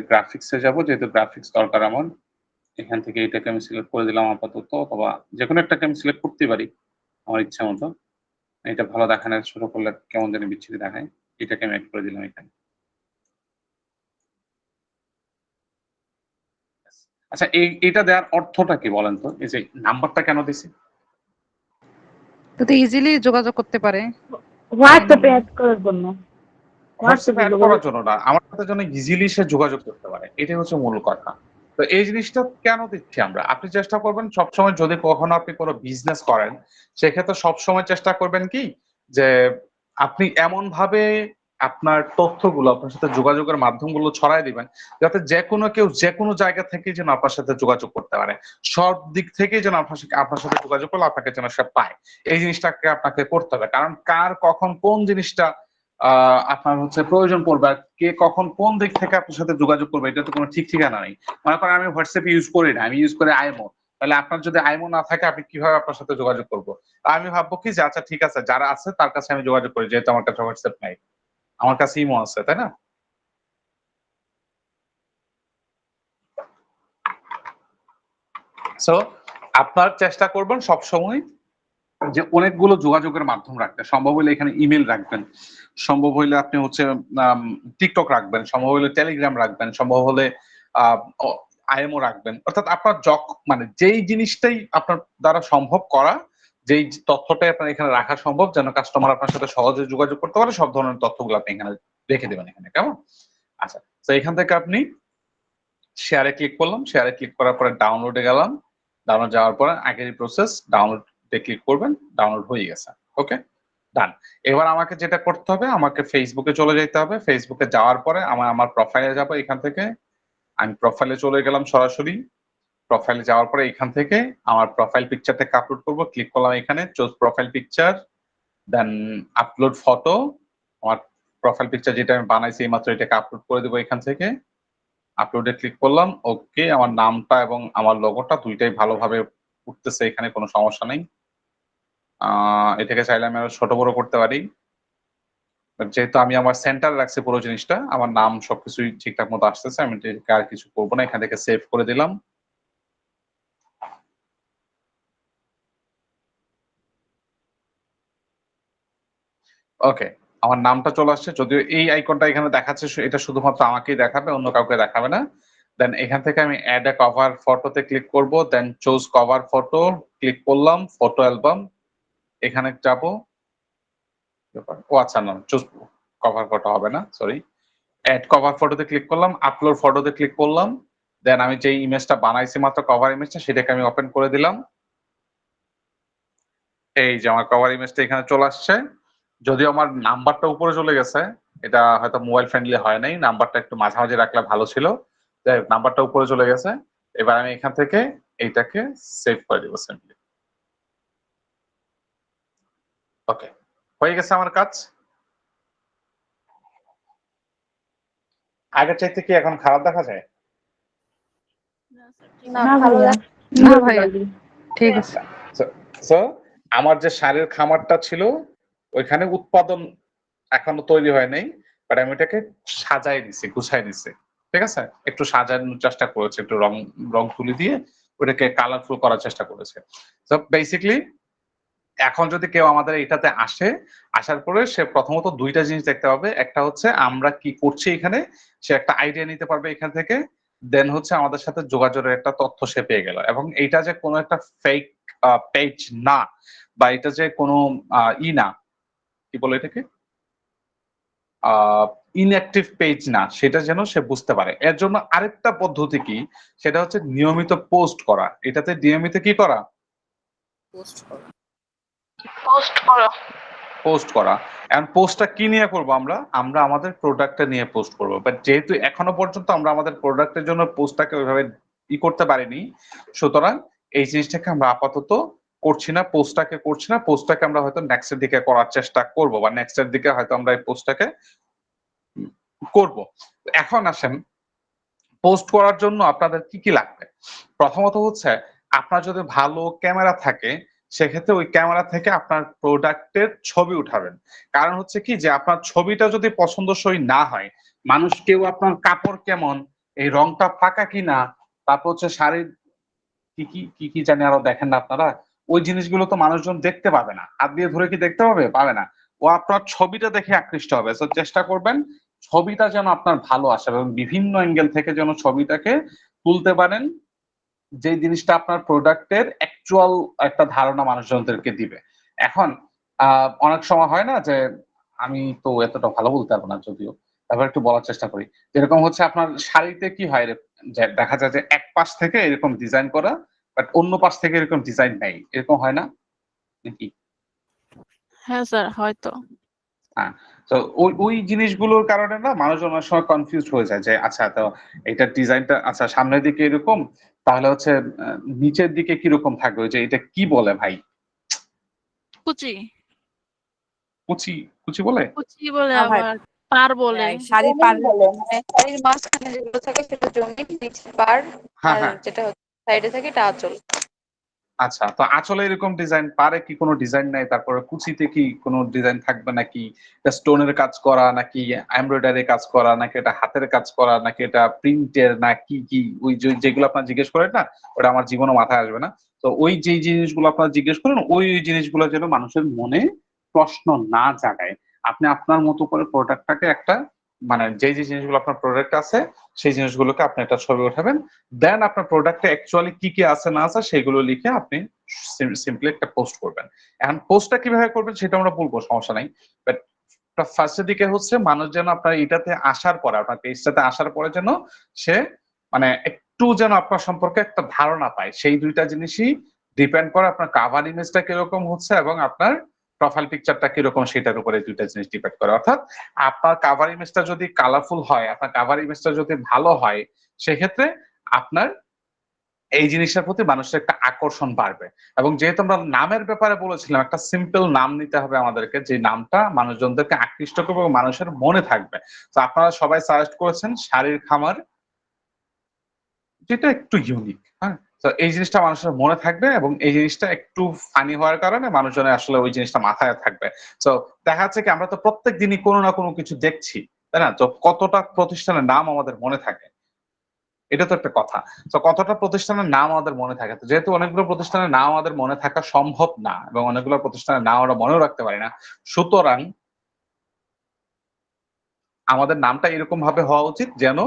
গ্রাফিক্সে যাব, যেহেতু গ্রাফিক্স দরকার আমার। এখান থেকে এটাকে আমি সিলেক্ট করে দিলাম আপাতত, অথবা যে কোনো একটাকে আমি সিলেক্ট করতে পারি আমার ইচ্ছা মতো। এটা ভালো দেখানো শুরু করলে কেমন জানি বিচ্ছিরি দেখায়, এটাকে আমি অ্যাড করে দিলাম এখানে। আচ্ছা, এটা দেওয়ার অর্থটা কি বলেন তো? এই যে নাম্বারটা কেন দিছি? যাতে ইজিলি যোগাযোগ করতে পারে। হোয়াটসঅ্যাপে অ্যাড করার জন্য। হোয়াটসঅ্যাপে অ্যাড করার জন্য না, আমার সাথে যেন ইজিলি সে যোগাযোগ করতে পারে, এটাই হচ্ছে মূল কথা। তো এই জিনিসটা কেন দিচ্ছি আমরা? আপনি চেষ্টা করবেন সবসময়, যদি কখনো আপনি কোনো বিজনেস করেন, সেক্ষেত্রে সবসময় চেষ্টা করবেন কি, যে আপনি এমন ভাবে আপনার তথ্যগুলো, আপনার সাথে যোগাযোগের মাধ্যমগুলো ছড়াই দিবেন, যাতে যে কোনো কেউ যে কোনো জায়গা থেকে যেন আপনার সাথে যোগাযোগ করতে পারে, সব দিক থেকে যেন আপনার সাথে যোগাযোগ করলে আপনাকে যেন সে পায়। এই জিনিসটাকে আপনাকে করতে হবে, কারণ কার কখন কোন জিনিসটা আপনার হচ্ছে প্রয়োজন পড়বে, আর কে কখন কোন দিক থেকে আপনার সাথে যোগাযোগ করবে, এটা তো কোনো ঠিক ঠিকানা নেই। মনে করেন আমি হোয়াটসঅ্যাপ ইউজ করি না, আমি ইউজ করি আইমো, তাহলে আপনার যদি আইমো না থাকে, আপনি কিভাবে আপনার সাথে যোগাযোগ করবো? আমি ভাববো কি যে আচ্ছা ঠিক আছে, যারা আছে তার কাছে আমি যোগাযোগ করি, যেহেতু আমার কাছে হোয়াটসঅ্যাপ নাই, আমার কাছে ইমো আছে, তাই না? সো আপনার চেষ্টা করবেন সবসময় যে অনেকগুলো যোগাযোগের মাধ্যম রাখতে। সম্ভব হলে এখানে ইমেল রাখবেন, সম্ভব হলে আপনি হচ্ছে টিকটক রাখবেন, সম্ভব হলে টেলিগ্রাম রাখবেন, সম্ভব হলে আইএমও রাখবেন। অর্থাৎ আপনার মানে যেই জিনিসটাই আপনার দ্বারা সম্ভব করা, যেই তথ্যটাই আপনার এখানে রাখা সম্ভব, যেন কাস্টমার আপনার সাথে সহজে যোগাযোগ করতে পারে, সব ধরনের তথ্যগুলো আপনি এখানে রেখে দেবেন এখানে, কেমন? আচ্ছা, তো এখান থেকে আপনি শেয়ারে ক্লিক করলাম, শেয়ারে ক্লিক করার পরে ডাউনলোডে গেলাম, ডাউনলোড যাওয়ার পরে আগেরই প্রসেস, ডাউনলোডে ক্লিক করবেন, ডাউনলোড হয়ে গেছে। ওকে, ডান। এবার আমাকে যেটা করতে হবে, আমাকে ফেসবুকে চলে যেতে হবে। ফেসবুকে যাওয়ার পরে আমার প্রোফাইলে যাব, এখান থেকে আমি প্রোফাইলে চলে গেলাম সরাসরি। প্রোফাইলে যাওয়ার পরে এখান থেকে আমার প্রোফাইল পিকচারটাকে আপলোড করব, ক্লিক করলাম এখানে choose profile picture, then upload photo. আমার প্রোফাইল পিকচার যেটা আমি বানাইছি এইমাত্র, এটাকে আপলোড করে দেবো এখান থেকে। আপলোডে ক্লিক করলাম, ওকে। আমার নামটা এবং আমার লোগোটা দুইটাই ভালোভাবে উঠতেছে, এখানে কোনো সমস্যা নেই। এটাকে চাইলে আমি আরো ছোট বড় করতে পারি, যেহেতু আমি আমার সেন্টার রাখছি পুরো জিনিসটা, আমার নাম সবকিছুই ঠিকঠাক মতো আসতেছে, আমি এটাকে আর কিছু করবো না, এখান থেকে সেভ করে দিলাম। ওকে, আমার নামটা চলে আসছে, যদিও এই আইকনটা এখানে দেখাচ্ছে, এটা শুধুমাত্র আমাকেই দেখাবে, অন্য কাউকে দেখাবে না। দেন এখান থেকে আমি অ্যাড এ কভার ফটোতে ক্লিক করব, then choose cover photo, click করলাম, ফটো অ্যালবাম, এখানে যাব। ও আচ্ছা, না, চুজ কভার ফটো হবে না, সরি। অ্যাড কভার ফটোতে ক্লিক করলাম, আপলোড ফটোতে ক্লিক করলাম, দেন আমি যে ইমেজটা বানাইছি মাত্র কভার ইমেজটা, সেটাকে আমি ওপেন করে দিলাম। এই যে আমার কভার ইমেজটা এখানে চলে আসছে, যদিও আমার নাম্বারটা উপরে চলে গেছে, এটা হয়তো মোবাইল ফ্রেন্ডলি হয় নাই, নাম্বারটা একটু মাঝামাঝি রাখলে ভালো ছিল। নাম্বারটা উপরে চলে গেছে, এবার আমি এখান থেকে এইটাকে সেভ করে দিব সিম্পলি। ওকে, হয়ে গেছে আমার কাজ। আগের চাইতে কি এখন খারাপ দেখা যায়? না, না ভালো ভাইয়া, না ভাইয়া, ঠিক আছে। সো আমার যে সারের খামারটা ছিল, ওইখানে উৎপাদন এখনো তৈরি হয় নাই, বাট আমি ওটাকে সাজাই দিছি, গুছাই দিছি, ঠিক আছে? একটু সাজানোর চেষ্টা করেছে, একটু রং তুলি দিয়ে ওটাকে কালারফুল করার চেষ্টা করেছে। সো বেসিক্যালি এখন যদি কেউ আমাদের এটাতে আসে, আসার পরে সে প্রথমত দুইটা জিনিস দেখতে পাবে, একটা হচ্ছে আমরা কি করছি এখানে, সে একটা আইডিয়া নিতে পারবে এখান থেকে, দেন হচ্ছে আমাদের সাথে যোগাযোগের একটা তথ্য সে পেয়ে গেল, এবং এইটা যে কোনো একটা ফেক পেজ না, বা এটা যে কোনো না, কি বলে এটাকে, ইনঅ্যাক্টিভ পেজ না, সেটা যেন সে বুঝতে পারে। এর জন্য আরেকটা পদ্ধতি কি, সেটা হচ্ছে নিয়মিত পোস্ট করা। এটাতে নিয়মিত কি করা, পোস্ট করা। এখন পোস্টটা কি নিয়ে করবো আমরা আমাদের প্রোডাক্টটা নিয়ে পোস্ট করবো, বাট যেহেতু এখনো পর্যন্ত আমরা আমাদের প্রোডাক্টের জন্য পোস্টটাকে ওইভাবে করতে পারিনি, সুতরাং এই জিনিসটাকে আমরা আপাতত করছি না, পোস্টটাকে আমরা হয়তো নেক্সটের দিকে করার চেষ্টা করব, বা নেক্সটের দিকে হয়তো আমরা এই পোস্টটাকে করব। এখন আসেন, পোস্ট করার জন্য আপনাদের কি কি লাগবে। প্রথমত হচ্ছে, আপনার যদি ভালো ক্যামেরা থাকে, সেক্ষেত্রে ওই ক্যামেরা থেকে আপনার প্রোডাক্টের ছবি উঠাবেন। কারণ হচ্ছে কি, যে আপনার ছবিটা যদি পছন্দসই না হয়, মানুষ কেউ আপনার কাপড় কেমন, এই রংটা পাকা কিনা, তারপর হচ্ছে শাড়ির কি কি কি কি জানি আরো দেখেন না আপনারা, ওই জিনিসগুলো তো মানুষজন দেখতে পাবে না। হাত দিয়ে ধরে কি দেখতে পাবে? পাবে না। ও আপনার ছবিটা দেখে আকৃষ্ট হবে। তো চেষ্টা করবেন ছবিটা যেন আপনার ভালো আসে, এবং বিভিন্ন অ্যাঙ্গেল থেকে যেন ছবিটাকে তুলতে পারেন, যে জিনিসটা আপনার প্রোডাক্টের অ্যাকচুয়াল একটা ধারণা মানুষজনদেরকে দিবে। এখন অনেক সময় হয় না যে, আমি তো এতটা ভালো বলতে পারবো না যদিও, তারপর একটু বলার চেষ্টা করি। যেরকম হচ্ছে আপনার শাড়িতে কি হয়, যে দেখা যায় যে এক পাশ থেকে এরকম ডিজাইন করা, বাট অন্য পাশ থেকে এরকম ডিজাইন নেই, এরকম হয় না নাকি? হ্যাঁ স্যার, হয়তো। হ্যাঁ, তো ওই জিনিসগুলোর কারণে না মানুষজন অনেক সময় কনফিউজ হয়ে যায়, যে আচ্ছা তো এটার ডিজাইনটা আচ্ছা সামনের দিকে এরকম, তাহলে হচ্ছে নিচের দিকে কিরকম থাকবে, ওই যে এটা কি বলে ভাই, কুচি কুচি, কুচি বলে? কুচি বলে, ভাই, আবার পার বলে। শাড়ি জমিন পার বলে, মানে শাড়ির মাঝখানে যেগুলো থাকে সেটা জমিন, নিচে পাড়, হ্যাঁ আর হ্যাঁ, যেটা সাইডে থাকে এটা আঁচল। আচ্ছা তো আঁচলে এরকম ডিজাইন, পারে কি কোনো ডিজাইন নাই, তারপরে কুচিতে কি কোনো ডিজাইন থাকবে নাকি, এটা স্টোনের কাজ করা নাকি এমব্রয়ডারি কাজ করা নাকি এটা হাতের কাজ করা নাকি এটা প্রিন্টের না কি কি, ওই যেগুলো আপনার জিজ্ঞেস করেন না, ওটা আমার জীবনে মাথায় আসবে না। তো ওই যে জিনিসগুলো আপনার জিজ্ঞেস করেন, ওই জিনিসগুলো যেন মানুষের মনে প্রশ্ন না জাগায়। আপনি আপনার মতো করে প্রোডাক্টটাকে একটা, মানে যে যে জিনিসগুলো আপনার প্রোডাক্ট আছে সেই জিনিসগুলোকে আপনি একটা ছবি উঠাবেন, দেন আপনার প্রোডাক্টে অ্যাকচুয়ালি কি কি আছে না আছে সেগুলো লিখে আপনি সিম্পলি একটা পোস্ট করবেন। এখন পোস্টটা কিভাবে করবেন সেটা আমরা বলবো, সমস্যা নাই। বাট ফার্স্টের দিকে হচ্ছে মানুষ যেন আপনার এটাতে আসার পরে, আপনার পেজটাতে আসার পরে যেন সে মানে একটু যেন আপনার সম্পর্কে একটা ধারণা পায়। সেই দুইটা জিনিসই ডিপেন্ড করে আপনার কাভার ইমেজটা কিরকম হচ্ছে এবং আপনার প্রোফাইল পিকচারটা কিরকম, সেটার উপরে দুইটা জিনিস ডিপেন্ড করে। অর্থাৎ আপনার কাভার ইমেজটা যদি কালারফুল হয়, আপনার কাভার ইমেজটা যদি ভালো হয়, সেক্ষেত্রে আপনার এই জিনিসটার প্রতি মানুষের একটা আকর্ষণ বাড়বে। এবং যেহেতু আমরা নামের ব্যাপারে বলেছিলাম, একটা সিম্পল নাম নিতে হবে আমাদেরকে, যে নামটা মানুষজনদেরকে আকৃষ্ট করবে এবং মানুষের মনে থাকবে। তো আপনারা সবাই সাজেস্ট করেছেন শাড়ির খামার, যেটা একটু ইউনিক। হ্যাঁ, তো এই জিনিসটা মানুষের মনে থাকবে এবং এই জিনিসটা একটু ফানি হওয়ার কারণে মানুষজনের আসলে ওই জিনিসটা মাথায় থাকবে। তো দেখা যাচ্ছে কি, আমরা তো প্রত্যেক দিনই কোনো না কোনো কিছু দেখছি, তাই না? তো কতটা প্রতিষ্ঠানের নাম আমাদের মনে থাকে, এটা তো একটা কথা। তো কতটা প্রতিষ্ঠানের নাম আমাদের মনে থাকে, তো যেহেতু অনেকগুলো প্রতিষ্ঠানের নাম আমাদের মনে থাকা সম্ভব না এবং অনেকগুলো প্রতিষ্ঠানের নাম আমরা মনেও রাখতে পারি না, সুতরাং আমাদের নামটা এরকম ভাবে হওয়া উচিত যেন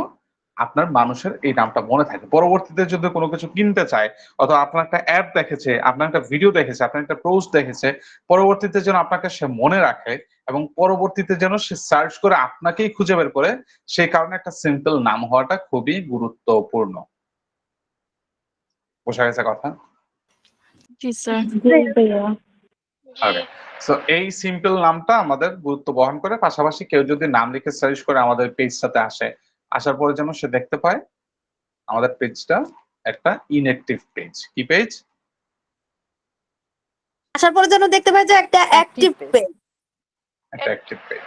আপনার মানুষের এই নামটা মনে থাকে। পরবর্তীতে যদি কোনো কিছু কিনতে চায়, অথবা আপনার একটা অ্যাড দেখেছে, আপনার একটা ভিডিও দেখেছে, আপনার একটা পোস্ট দেখেছে, পরবর্তীতে যেন আপনাকে সে মনে রাখে এবং পরবর্তীতে যেন সে সার্চ করে আপনাকেই খুঁজে বের করে, সেই কারণে একটা সিম্পল নাম হওয়াটা খুবই গুরুত্বপূর্ণ। বোঝা গেছে কথা? জি স্যার। জি ভাইয়া। ওকে, সো এই সিম্পল নামটা আমাদের গুরুত্ব বহন করে। পাশাপাশি কেউ যদি নাম লিখে সার্চ করে আমাদের পেজটাতে আসে, আসার পরে যেন সে দেখতে পায় আমাদের পেজটা একটা ইনঅ্যাক্টিভ পেজ। কি পেজ? আসার পরে যেন দেখতে পাই যে একটা অ্যাক্টিভ পেজ। একটা অ্যাক্টিভ পেজ।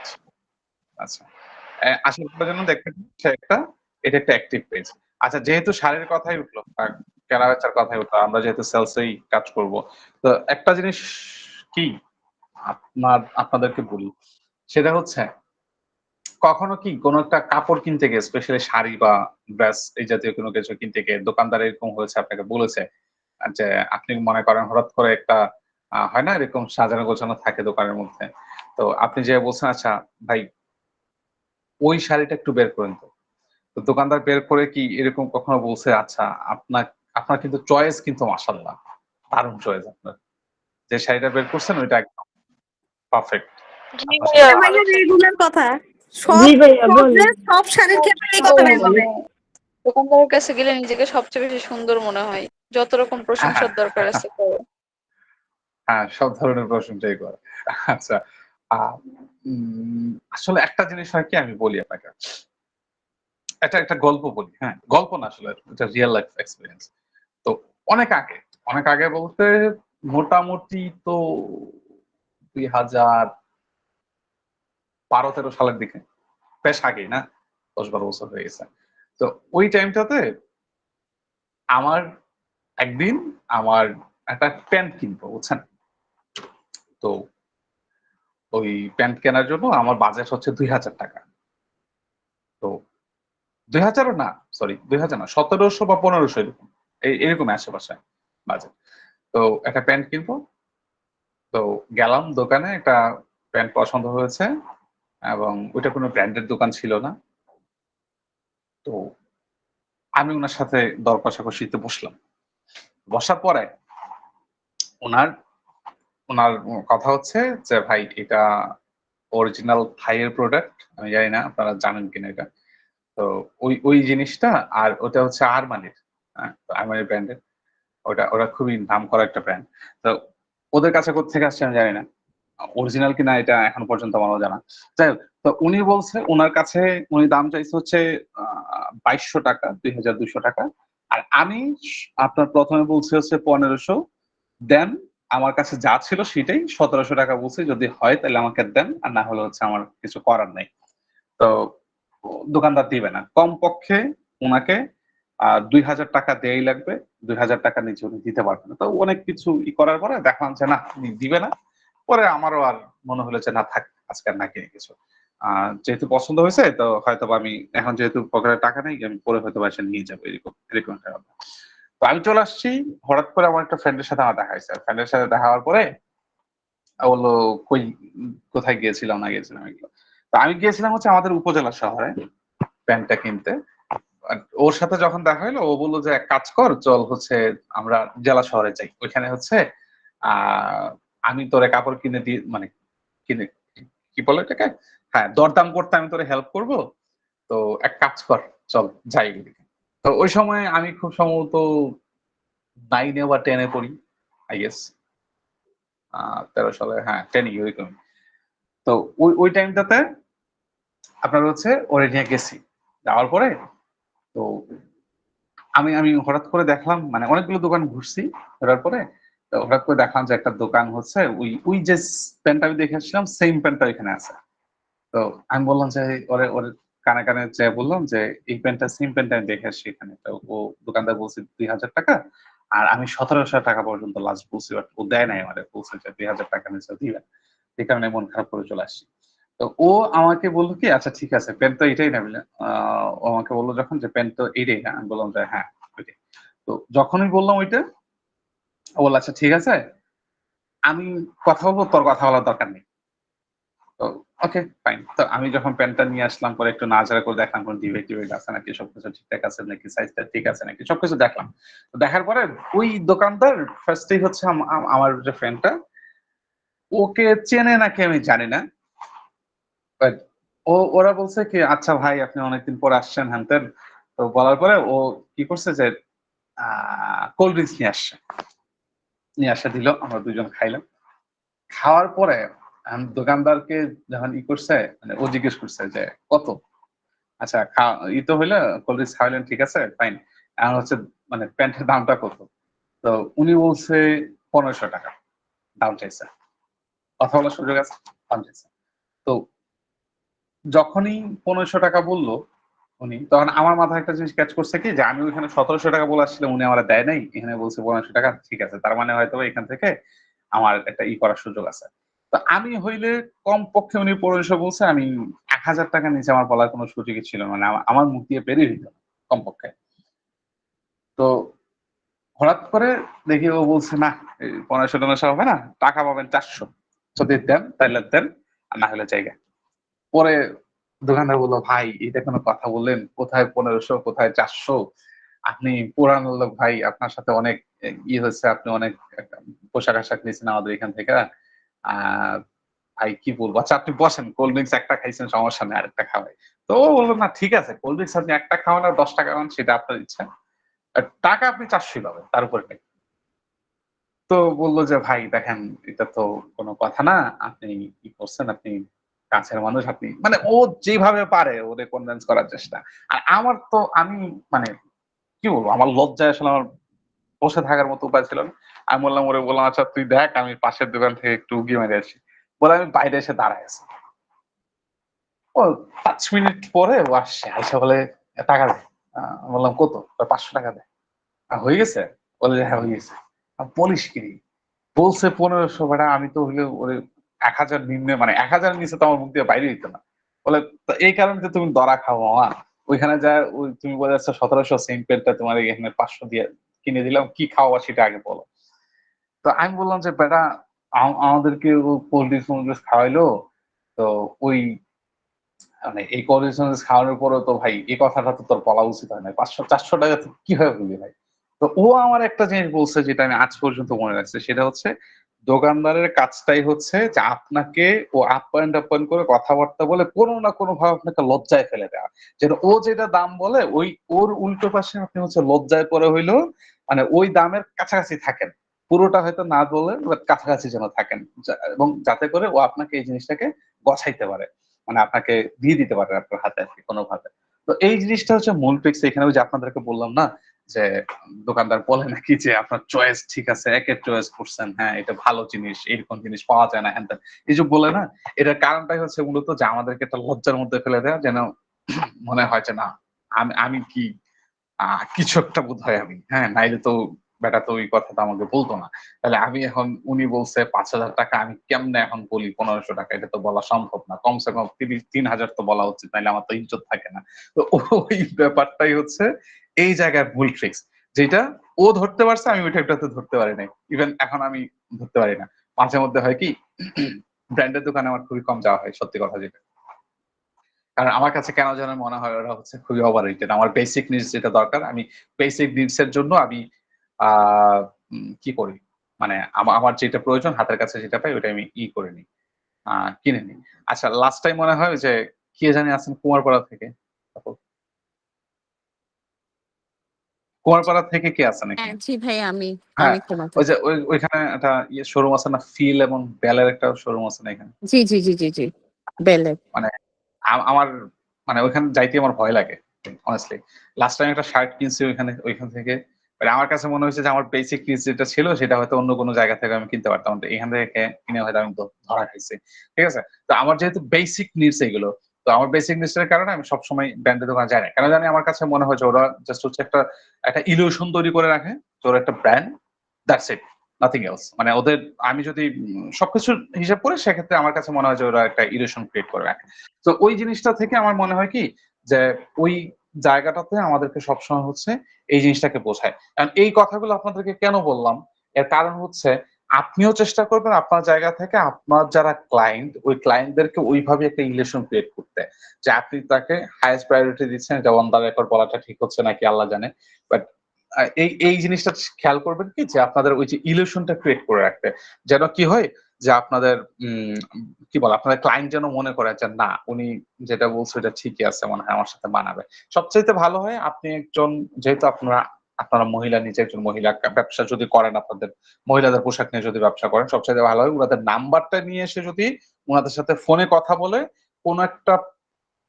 আচ্ছা, আসার পরে যেন দেখতে পায় সে একটা, এটা একটা অ্যাক্টিভ পেজ। আচ্ছা, যেহেতু শাড়ির কথাই উঠলো, কেনা বেচার কথাই উঠলো, আমরা যেহেতু সেলসেই কাজ করব, তো একটা জিনিস কি আপনাদেরকে বলি, সেটা হচ্ছে কখনো কি কোনো একটা কাপড় কিনতে গিয়ে, স্পেশালি শাড়ি বা ড্রেস এই জাতীয় কোনো কিছু কিনতে গিয়ে দোকানদার এরকম হয়েছে, আপনাকে বলেছে যে আপনি মনে করেন হঠাৎ করে একটা হয় না এরকম সাজানো গোছানো থাকে দোকানের মধ্যে, তো আপনি যে বলছেন আচ্ছা ভাই ওই শাড়িটা একটু বের করেন তো, তো দোকানদার বের করে কি এরকম কখনো বলছে আচ্ছা আপনার আপনার কিন্তু চয়েস কিন্তু মাশাআল্লাহ দারুণ চয়েস, আপনার যে শাড়িটা বের করছেন ওইটা একদম পারফেক্ট। জি আপনার ভাইয়া, সাথে ভাইয়া রেগুলার কথা, সব জি ভাইয়া সব বলুন। dress, সব শাড়ির ক্ষেত্রে এই তো কথাটাই বলে। মানে দোকানদারের কাছে গেলে নিজেকে সবচেয়ে বেশি সুন্দর মনে হয়, যত রকম প্রশংসার দরকার আছে করো। হ্যাঁ, সব ধরনের প্রশংসাই করে। আচ্ছা, আহ, আসলে একটা জিনিস হয় কি, আমি বলি আপনাকে, এটা একটা গল্প বলি। হ্যাঁ, গল্প না, আসলে এটা রিয়েল লাইফ এক্সপিরিয়েন্স। তো অনেক আগে, অনেক আগে বলতে মোটামুটি তো 2012-13 সালের দিকে, বেশ আগেই না, 10-12 বছর হয়ে গেছে। তো ওই টাইমটাতে আমার একদিন আমার একটা প্যান্ট কিনবো, বুঝছেন? তো ওই প্যান্ট কেনার জন্য আমার বাজেট হচ্ছে 2000 টাকা। তো 2000ও না, সরি 2000 না, 1700 বা 1500 এরকম, এরকম আশেপাশে বাজেট। তো একটা প্যান্ট কিনবো, তো গেলাম দোকানে, একটা প্যান্ট পছন্দ হয়েছে এবং ওইটা কোনো ব্র্যান্ডের দোকান ছিল না। তো আমি ওনার সাথে দর কষাকষিতে বসলাম। বসার পরে ওনার ওনার কথা হচ্ছে যে ভাই এটা অরিজিনাল থাইয়ের প্রোডাক্ট, আমি জানি না আপনারা জানেন কিনা এটা। তো ওই জিনিসটা, আর ওটা হচ্ছে আরমানির, হ্যাঁ, আরমানির ব্র্যান্ডের, ওরা খুবই নাম করা একটা ব্র্যান্ড। তো ওদের কাছে কোত্থেকে আসছে আমি জানি না, অরিজিনাল কিনা এটা এখন পর্যন্ত আমারও জানা। যাই হোক, তো উনি বলছে ওনার কাছে উনি দাম চাইছে হচ্ছে 2200 টাকা, 2200 টাকা। আর আমি আপনার প্রথমে বলছি হচ্ছে 1500 দেন, আমার কাছে যা ছিল সেটাই 1700 টাকা বলছি, যদি হয় তাহলে আমাকে দেন, আর না হলে হচ্ছে আমার কিছু করার নেই। তো দোকানদার দিবে না, কমপক্ষে ওনাকে 2000 টাকা দেয়াই লাগবে, 2000 টাকা নিচে উনি দিতে পারবে না। তো অনেক কিছু করার পরে দেখলাম যে না, উনি দিবে না। পরে আমারও আর মনে হলো যে না থাক, আজকে আর না কিনে কিছু। যেহেতু পছন্দ হয়েছে, তো হয়তো আমি এখন যেহেতু পকেটে টাকা নেই, আমি পরে হয়তো এসে নিয়ে যাবো, এরকম এরকম একটা ব্যাপার। তো আমি চলে আসছি, হঠাৎ করে আমার একটা ফ্রেন্ডের সাথে আমার দেখা হয়েছে। ফ্রেন্ডের সাথে দেখা হওয়ার পরে বললো কই, কোথায় গিয়েছিলাম না গিয়েছিলাম এগুলো। তো আমি গিয়েছিলাম হচ্ছে আমাদের উপজেলা শহরে প্যান্টটা কিনতে। আর ওর সাথে যখন দেখা হলো, ও বললো যে এক কাজ কর, চল হচ্ছে আমরা জেলা শহরে যাই, ওইখানে হচ্ছে আহ আমি তোরে কাপড় কিনে দিয়ে, মানে কিনে, কি বলে এটাকে, হ্যাঁ, দরদাম করতে আমি তোরে হেল্প করব। তো এক কাজ কর, চল যাই ওইদিকে। তো ওই সময় আমি খুব সম্ভবত 9-এ বা 10-এ পড়ি, আই গেস 13 সালে, হ্যাঁ 10-ই ওইরকম। তো ওই টাইমটাতে আপনার হচ্ছে ওরে নিয়ে গেছি, যাওয়ার পরে তো আমি আমি হঠাৎ করে দেখলাম, মানে অনেকগুলো দোকান ঘুরছি, ঘোরার পরে তো হঠাৎ করে দেখলাম যে একটা দোকান হচ্ছে ওই ওই যে প্যান্টটা আমি দেখে আসছিলাম, সেম প্যান্টটা এখানে আছে। তো আমি বললাম যে ওরে ওরে কানে কানে যে বললাম যে এই প্যান্টটা, সেম প্যান্টটা আমি দেখে আসছি এখানে। তো ও দোকানদার বলছে 2000 টাকা, আর আমি 1700 টাকা পর্যন্ত লাস্ট বলছি, বাট ও দেয় নাই, আমাদের বলছে যে 2000 টাকা নিচে দিবেন। এই কারণে মন খারাপ করে চলে আসছি। তো ও আমাকে বললো কি, আচ্ছা ঠিক আছে, প্যান্ট তো এটাই না বলে, ও আমাকে বললো যখন যে প্যান্ট তো এইটাই না, আমি বললাম যে হ্যাঁ ওইটাই। তো যখনই বললাম ওইটা, ও বললো আচ্ছা ঠিক আছে, আমি কথা বলবো, তোর কথা বলার দরকার নেই। তো ওকে ফাইন। তো আমি যখন প্যান্টটা নিয়ে আসলাম, পরে একটু নাড়াচাড়া করে দেখলাম কোন ডিভাইড টিভাইড আছে নাকি, সবকিছু ঠিকঠাক আছে নাকি, সাইজটা ঠিক আছে নাকি, সবকিছু দেখলাম। তো দেখার পরে ওই দোকানদার ফার্স্টেই হচ্ছে আমার যে ফ্রেন্ডটা, ওকে চেনে নাকি আমি জানি না, বাট ওরা বলছে কি আচ্ছা ভাই আপনি অনেকদিন পর আসছেন হ্যান ত্যান। তো বলার পরে ও কি করছে যে কোল্ড ড্রিঙ্কস নিয়ে আসা দিল, আমরা দুজন খাইলাম। খাওয়ার পরে দোকানদারকে যখন করছে, মানে ও জিজ্ঞেস করছে যে কত, আচ্ছা ই তো হইলো, কোল্ড ড্রিঙ্কস খাওয়াইলেন, ঠিক আছে ফাইন, এখন হচ্ছে মানে প্যান্টের দামটা কত। তো উনি বলছে 1500 টাকা দাম চাইছে, কথা বলার সুযোগ আছে, দাম চাইছে। তো যখনই 1500 টাকা বললো উনি, তখন আমার মাথায় একটা জিনিস ক্যাচ করছে কি, যে আমি ওইখানে 1700 টাকা বলে আসছিলাম, উনি আমার দেয় নাই, এখানে বলছে 1500 টাকা, ঠিক আছে, তার মানে হয়তো এখান থেকে আমার একটা করার সুযোগ আছে। তো আমি হইলে কম পক্ষে, উনি 1500 বলছে, আমি 1000 টাকা নিচে আমার বলার কোনো সুযোগই ছিল না, মানে আমার মুখ দিয়ে বেরিয়ে হইতো না কমপক্ষে। তো হঠাৎ করে দেখি ও বলছে না, 1500 হবে না, টাকা পাবেন 400, যদি দেন তাহলে দেন, আর না হলে জায়গা। পরে দোকানদার বললো ভাই এটা কোনো কথা বললেন, কোথায় 1500 কোথায় 400, আপনি পুরানো লোক ভাই, আপনার সাথে অনেক হয়েছে, আপনি অনেক পোশাক আশাক নিয়েছেন আমাদের এখান থেকে, ভাই কি বলবো, আচ্ছা আপনি বসেন, কোল্ড ড্রিঙ্কস একটা খাইছেন সমস্যা নেই, আরেকটা খাওয়াই। তো ও বললো না ঠিক আছে, কোল্ড ড্রিঙ্কস আপনি একটা খাওয়ান আর 10 টাকা খাওয়ান, সেটা আপনার ইচ্ছা, আর টাকা আপনি 400 পাবেন, তার উপরে নেই। তো বললো যে ভাই দেখেন এটা তো কোনো কথা না, আপনি কি করছেন, আপনি কাছের মানুষ, আপনি মানে ও যেভাবে পারে ওরে কনভিন্স করার চেষ্টা। আর আমার তো আমি মানে কি বলবো, আমার লজ্জায় আসলে আমার বসে থাকার মতো উপায় ছিল না। আমি বললাম আচ্ছা তুই দেখ, আমি পাশের দোকান থেকে একটু উগি মেরে আসি। বলে আমি বাইরে এসে দাঁড়ায় আছি। ও 5 মিনিট পরে ও আসছে, আইসা বলে টাকা দে। আমি বললাম কত? 500 টাকা দে। হয়ে গেছে? বলে যে হ্যাঁ হয়ে গেছে। বলিস কি? বলছে 1500 বেটা, আমি তো হইলে ওরে 1000 নিম্নে, মানে 1000 নিচে তো আমার মুখ দিয়ে বাইরে দিত না। বলে তো এই কারণে তো তুমি ধরা খাও মামা। ওইখানে যায় ওই তুমি বলে যাচ্ছ 1700 সেম পেনটা তোমার এখানে 500 দিয়ে কিনে দিলাম, কি খাওয়া সেটা আগে বলো। তো আমি বললাম যে বেটা আমাদেরকে ও কোল্ড ড্রিঙ্কস খাওয়াইলো, তো ওই মানে এই কোল্ড ড্রিঙ্কস খাওয়ানোর পরেও তো ভাই এই কথাটা তো তোর বলা উচিত হয় না, 500-400 টাকা তো কিভাবে বলবি ভাই। তো ও আমার একটা জিনিস বলছে যেটা আমি আজ পর্যন্ত মনে রাখছি, সেটা হচ্ছে দোকানদারের কাজটাই হচ্ছে যে আপনাকে ও আপ্যায়ন টাপ্যায়ন করে কথাবার্তা বলে কোনো না কোনো ভাবে আপনাকে লজ্জায় ফেলে দেওয়া, যেন ও যেটা দাম বলে ওই ওর উল্টো পাশে আপনি হচ্ছে লজ্জায় পরে হইলেও মানে ওই দামের কাছাকাছি থাকেন, পুরোটা হয়তো না বলে but কাছাকাছি যেন থাকেন, এবং যাতে করে ও আপনাকে এই জিনিসটাকে গছাইতে পারে, মানে আপনাকে দিয়ে দিতে পারে আপনার হাতে আর কি কোনোভাবে। তো এই জিনিসটা হচ্ছে মূল ট্রিক্স। এখানে ওই যে আপনাদেরকে বললাম না যে দোকানদার বলে নাকি যে আপনার চয়েস ঠিক আছে, একের চয়েস করছেন, হ্যাঁ এটা ভালো জিনিস, এরকম জিনিস পাওয়া যায় না, হ্যান ত্যান। এই যে বলে না, এটার কারণটাই হচ্ছে মূলত যে আমাদেরকে একটা লজ্জার মধ্যে ফেলে দেওয়া, যেন মনে হয় যে না আমি আমি কি কিছু একটা বোধ হয় আমি, হ্যাঁ নাইলে তো বেটা তো ওই কথাটা আমাকে বলতো না। তাহলে আমি এখন উনি বলছে 5000 টাকা, আমি কেমনে এখন বলি 1500 টাকা? এটা তো বলা সম্ভব না, কমসে কম 3000 তো বলা উচিত, নাইলে আমার তো ইজ্জত থাকে না। তো ওই ব্যাপারটাই হচ্ছে এই জায়গায় ভুল ট্রিক্স, যেটা ও ধরতে পারছে আমি ওইটা একটাতে ধরতে পারি নাই, ইভেন এখন আমি ধরতে পারি না। মাঝে মধ্যে হয় কি ব্র্যান্ডের দোকানে আমার খুবই কম যাওয়া হয়, সত্যি কথা যেটা। কারণ আমার কাছে কেন যেন মনে হয় ওরা হচ্ছে খুবই ওভার রেটেড। আমার বেসিক নিডস যেটা দরকার, আমি বেসিক নিডস এর জন্য আমি কি করি, মানে আমার যেটা প্রয়োজন হাতের কাছে যেটা পাই ওটা আমি করে নিই, কিনে নিই। আচ্ছা লাস্ট টাইম মনে হয় যে কে জানি আছেন কুমারপাড়া থেকে, আপু? কুমারপাড়া থেকে কে আছেন হ্যাঁ এখানে? জি ভাই, আমি হ্যাঁ, আমি ক্ষমা ওই যে চাচ্ছি। ওইখানে একটা শোরুম আছে না, ফিল এবং বেলের একটা শোরুম আছে না এখানে? জি জি জি জি জি, বেলে। মানে আমার মানে ওইখানে যাইতে আমার ভয় লাগে অনেস্টলি। লাস্ট টাইম একটা শার্ট কিনছি ওইখান থেকে, মানে আমার কাছে মনে হয়েছে যে আমার বেসিক নিডস যেটা ছিল সেটা হয়তো অন্য কোনো জায়গা থেকে আমি কিনতে পারতাম, তো এখান থেকে কিনে হয়তো আমি তো ধরা খাইছি। ঠিক আছে? তো আমার যেহেতু বেসিক নিডস এগুলো, তো আমার বেসিক নিডস এর কারণে আমি সবসময় ব্র্যান্ডের দোকানে যাই না। কেন জানি আমার কাছে মনে হয় যে ওরা জাস্ট হচ্ছে একটা একটা ইলিউশন তৈরি করে রাখে যে ওরা একটা brand, that's it, nothing else. মানে ওদের আমি যদি সবকিছু হিসাব করি সেক্ষেত্রে আমার কাছে মনে হয় যে ওরা একটা ইলিউশন ক্রিয়েট করে রাখে। তো ওই জিনিসটা থেকে আমার মনে হয় কি যে ওই জায়গাটাতে আমাদেরকে সবসময় হচ্ছে এই জিনিসটাকে বোঝায়। কারণ এই কথাগুলো আপনাদেরকে কেন বললাম, এর কারণ হচ্ছে আপনিও চেষ্টা করবেন আপনার জায়গা থেকে আপনার যারা ক্লায়েন্ট ওই ক্লায়েন্টদেরকে ওইভাবে একটা রিলেশন ক্রিয়েট করতে, যে আপনি তাকে হাইয়েস্ট প্রায়োরিটি দিচ্ছেন, এটা অন দা রেকর্ড বলাটা ঠিক হচ্ছে নাকি আল্লাহ জানে, বাট এই এই জিনিসটা খেয়াল করবেন কি যে আপনাদের ওই যে ইলিউশনটা ক্রিয়েট করে রাখতে, যেন কি হয় যে আপনাদের কি বলে আপনাদের ক্লায়েন্ট যেন মনে করে যে না উনি যেটা বলছে এটা ঠিকই আছে, মনে হয় আমার সাথে মানাবে। সবচাইতে ভালো হয় আপনি একজন, যেহেতু আপনারা আপনারা মহিলা, নিজে একজন মহিলা ব্যবসা যদি করেন, আপনাদের মহিলাদের পোশাক নিয়ে যদি ব্যবসা করেন, সবচাইতে ভালো হয় ওনাদের নাম্বারটা নিয়ে এসে যদি ওনাদের সাথে ফোনে কথা বলে কোনো একটা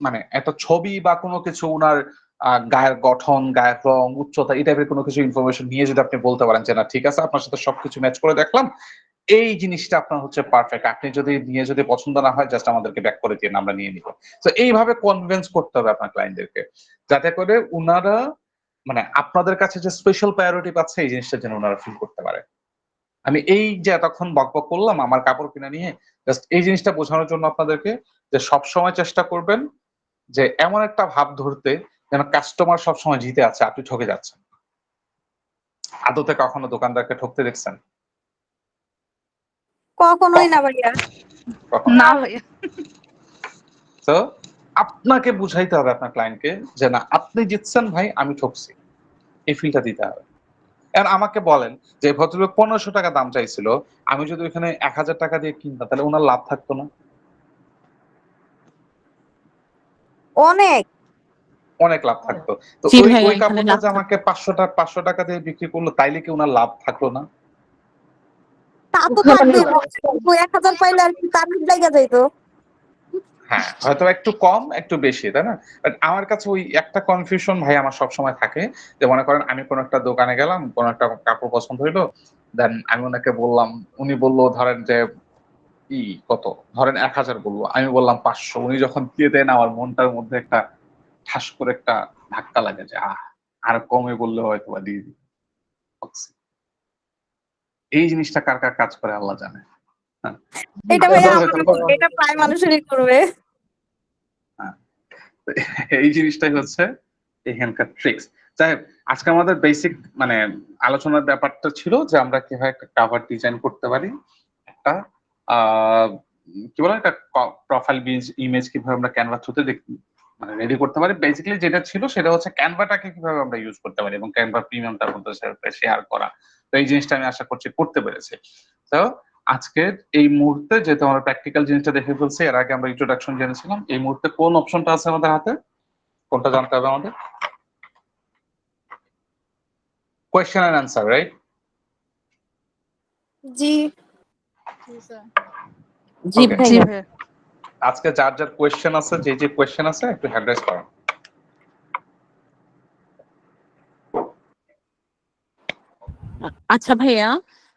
মানে একটা ছবি বা কোনো কিছু উনার গায়ের গঠন, গায়ের রং, উচ্চতা এই টাইপের কোনো কিছু ইনফরমেশন নিয়ে যদি আপনি বলতে পারেন যে না ঠিক আছে আপনার সাথে সবকিছু ম্যাচ করে দেখলাম, এই জিনিসটা আপনার হচ্ছে পারফেক্ট, আপনি যদি নিয়ে যদি পছন্দ না হয় জাস্ট আমাদেরকে ব্যাক করে দিন, আমরা নিয়ে নিব। তো এইভাবে কনভিন্স করতে হবে আপনার ক্লায়েন্টদেরকে, যাতে করে উনারা মানে আপনাদের কাছে যে স্পেশাল প্রায়োরিটি পাচ্ছে এই জিনিসটা যেন ওনারা ফিল করতে পারে। আমি এই যে এতক্ষণ বকবক করলাম আমার কাপড় কিনা নিয়ে, জাস্ট এই জিনিসটা বোঝানোর জন্য আপনাদেরকে, যে সবসময় চেষ্টা করবেন যে এমন একটা ভাব ধরতে যেন কাস্টমার সবসময় জিতে আছে, আপনি ঠকে যাচ্ছেন। আদতে কখনো দোকানদারকে ঠকতে দেখছেন? কখনোই না ভাইয়া। কখনো না না। ভাইয়া। তো আপনাকে বুঝাইতে হবে আপনার ক্লায়েন্টকে যে না আপনি জিতছেন ভাই, আমি ঠকছি, এই ফিলটা দিতে হবে। এখন আমাকে বলেন যে ভদ্রলোক 1500 টাকা দাম চাইছিল, আমি যদি ওখানে 1000 টাকা দিয়ে কিনতাম তাহলে ওনার লাভ থাকতো না? অনেক। অনেক লাভ থাকতো। তো জি ওই ভাইয়া, ওই এখানে কাপড়টা লাভ যে থাকবে। আমাকে 500 টাকা দিয়ে বিক্রি করলো তাইলে কি ওনার লাভ থাকলো না? তা তো থাকবেই ভাই, কিন্তু 1000 পাইলে আর কি তার লাগা যাইতো। হ্যাঁ, হয়তো একটু কম একটু বেশি, তাই না? বাট আমার কাছে ওই একটা কনফিউশন ভাই আমার সবসময় থাকে, যে মনে করেন আমি কোন একটা দোকানে গেলাম, কোন একটা কাপড় পছন্দ হইলো, দেন আমি ওনাকে বললাম, উনি বললো ধরেন যে কত, ধরেন 1000 বলবো, আমি বললাম 500। উনি যখন দিয়ে দেন আমার মনটার মধ্যে একটা ঠাস করে একটা ধাক্কা লাগে যে আর কমে বললে হয়তো বা দিয়ে দিই। এই জিনিসটা কার কার কাজ করে আল্লাহ জানে। হ্যাঁ। এটা ভাইয়া এটা প্রায় মানুষেরই করবে। হ্যাঁ, এই জিনিসটাই হচ্ছে এখানকার ট্রিক্স। যাই হোক, আজকে আমাদের বেসিক মানে আলোচনার ব্যাপারটা ছিল যে আমরা কিভাবে একটা কাভার ডিজাইন করতে পারি, একটা কি বলে একটা প্রোফাইল ইমেজ কিভাবে আমরা ক্যানভা থ্রুতে মানে রেডি করতে পারি। বেসিক্যালি যেটা ছিল সেটা হচ্ছে ক্যানভাটাকে কিভাবে আমরা ইউজ করতে পারি এবং ক্যানভা প্রিমিয়ামটার মধ্যে শেয়ার করা। তো এই জিনিসটা আমি আশা করছি করতে পেরেছি। তো আজকের এই মুহূর্তে যেহেতু আমরা প্র্যাকটিক্যাল জিনিসটা দেখে ফেলছি, এর আগে আমরা ইন্ট্রোডাকশন জেনেছিলাম, এই মুহূর্তে কোন অপশনটা আছে আমাদের হাতে, কোনটা জানতে হবে আমাদের? Question and answer, right? জি জি Okay. জি ভাইয়া। ভাইয়া। আজকে যার যার কোয়েশ্চেন আছে, যে কোয়েশ্চেন আছে একটু অ্যাড্রেস করেন। আচ্ছা ভাইয়া,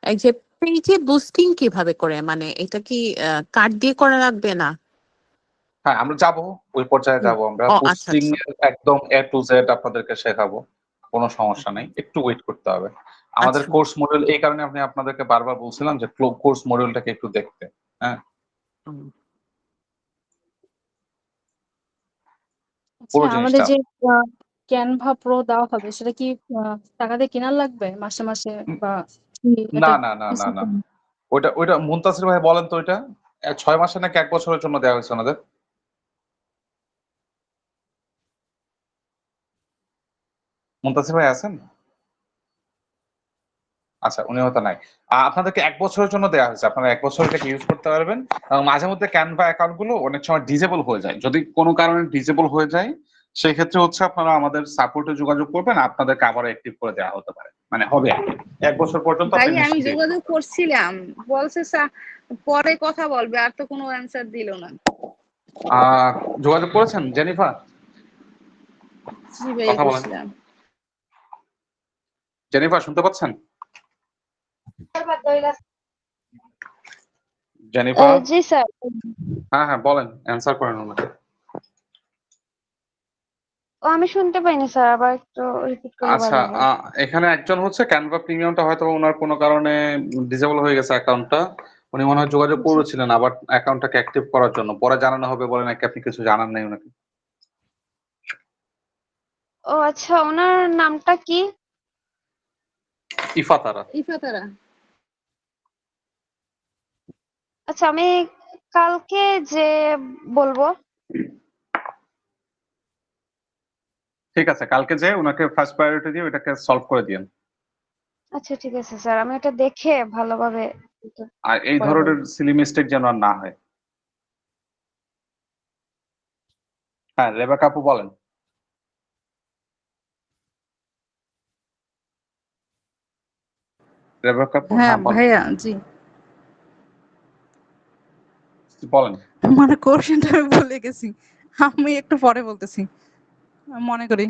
এই যে পেজে বুস্টিং কিভাবে করে, মানে এটা কি কার্ড দিয়ে করা লাগবে না? হ্যাঁ, আমরা যাব, ওই পর্যায়ে যাব। আমরা ও আচ্ছা বুস্টিং আচ্ছা এর একদম A to Z আপনাদেরকে শেখাবো, কোনো সমস্যা নেই, একটু ওয়েট করতে হবে। আমাদের আচ্ছা। কোর্স মডিউল, এই কারণে আমি আপনাদেরকে বারবার বলছিলাম যে কোর্স মডিউলটাকে একটু দেখতে। হ্যাঁ, হুম। পুরো আমাদের জিনিসটা। যে ক্যানভা প্রো দেওয়া হবে সেটা কি টাকা দিয়ে কেনার লাগবে মাসে মাসে বা না এটা না না না না, ওইটা মুনতাসির ভাই বলেন তো, ওইটা 6 মাসের নাকি 1 বছরের জন্য দেওয়া হয়েছে ওনাদের? মুনতাসির ভাই আছেন? আচ্ছা, উনি হয়তো নাই। আপনাদেরকে 1 বছরের জন্য দেওয়া হয়েছে, আপনারা 1 বছর এটাকে ইউজ করতে পারবেন। মাঝে মধ্যে ক্যানভা অ্যাকাউন্ট গুলো অনেক সময় ডিজেবল হয়ে যায়। যদি কোনো কারণে ডিজেবল হয়ে যায়, সেই ক্ষেত্রে হচ্ছে আপনারা আমাদের সাপোর্টে যোগাযোগ করবেন, আপনাদেরকে আবার অ্যাক্টিভ করে দেওয়া হতে পারে, মানে হবে আর কি। 1 বছর পর্যন্ত ভাই আপনি আমি নিশ্চিন্তে use যোগাযোগ করতে পারেন। করছিলাম, বলছে পরে কথা বলবে, আর তো কোনো অ্যান্সার দিল না। যোগাযোগ করেছেন জেনিফার? জি ভাই কথা বলেন। করছিলাম। জেনিফার শুনতে পাচ্ছেন? জেনিফার? জি স্যার। হ্যাঁ হ্যাঁ, বলেন, অ্যান্সার করেন ওনাকে। আমি শুনতে পাইনি স্যার, আবার একটু রিপিট করলে আচ্ছা, ভালো হবে। এখানে একজন হচ্ছে ক্যানভা প্রিমিয়ামটা হয়তো ওনার কোনো কারণে ডিসেবল হয়ে গেছে অ্যাকাউন্টটা। উনি মনে হয় যোগাযোগ জি। করেছিলেন আবার অ্যাকাউন্টটাকে অ্যাক্টিভ করার জন্য, পরে জানানো হবে বলে নাকি, আপনি কিছু জানান নাই ওনাকে? ও আচ্ছা, ওনার নামটা কি? ইফাতারা। ইফাতারা। আচ্ছা, আমি কালকে যে বলবো। ঠিক আছে, কালকে যে ওনাকে ফার্স্ট প্রায়োরিটি দিয়ে ওটাকে সলভ করে দিয়েন। আচ্ছা ঠিক আছে স্যার, আমি এটা দেখে ভালোভাবে আর এই পরে ধরনের বলবো। সিলি মিস্টেক যেন আর না হয়। হ্যাঁ, রেবেকা আপু বলেন। রেবেকা আপু, হ্যাঁ হ্যাঁ বলেন। ভাইয়া, জি। বলেন। মানে কোশ্চেনটা আমি ভুলে গেছি, আমি একটু পরে বলতেছি, আমি মনে করি।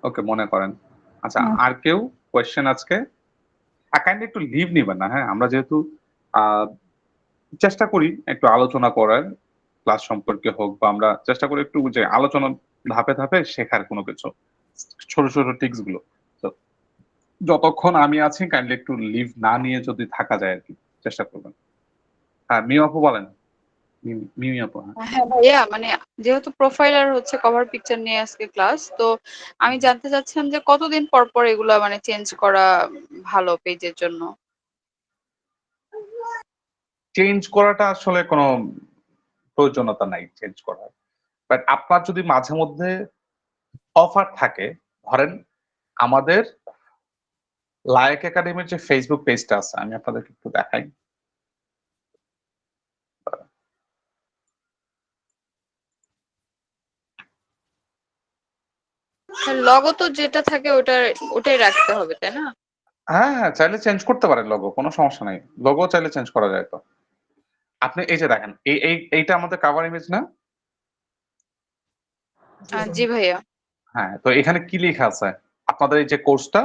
ওকে, মনে করেন। আচ্ছা, হুম। আর কেউ কোয়েশ্চেন আজকে? কাইন্ডলি একটু লিভ নিবেন না, হ্যাঁ? আমরা যেহেতু আহ চেষ্টা করি একটু আলোচনা করার, ক্লাস সম্পর্কে হোক, বা আমরা চেষ্টা করি একটু যে আলোচনা ধাপে ধাপে শেখার কোনো কিছু, ছোট ছোট টিক্স গুলো। তো যতক্ষণ আমি আছি কাইন্ডলি একটু লিভ না নিয়ে যদি থাকা যায় আর কি, চেষ্টা করবেন। হ্যাঁ, মিউ আপু বলেন। মিমি আপু, হ্যাঁ। হ্যাঁ ভাইয়া, মানে যেহেতু প্রোফাইল আর হচ্ছে কভার পিকচার নিয়ে আজকে ক্লাস, তো আমি জানতে চাচ্ছিলাম যে কতদিন পর পর এগুলা মানে চেঞ্জ করা ভালো পেজের জন্য। চেঞ্জ করাটা আসলে কোনো প্রয়োজনীয়তা নাই চেঞ্জ করার, বাট আপনার যদি মাঝে মধ্যে অফার থাকে, ধরেন আমাদের লায়েক একাডেমির যে ফেসবুক পেজটা আছে, আমি আপনাদেরকে একটু দেখাই। লগো তো যেটা থাকে ওটাই রাখতে হবে, তাই না? হ্যাঁ হ্যাঁ, চাইলে চেঞ্জ করতে পারেন লোগো, কোনো সমস্যা নাই, লোগো চাইলে চেঞ্জ করা যায়। তো আপনি এই যে দেখেন, এইটা আমাদের কাভার ইমেজ না? জি ভাইয়া। হ্যাঁ, তো এখানে কি লেখা আছে? আপনাদের এই যে কোর্সটা,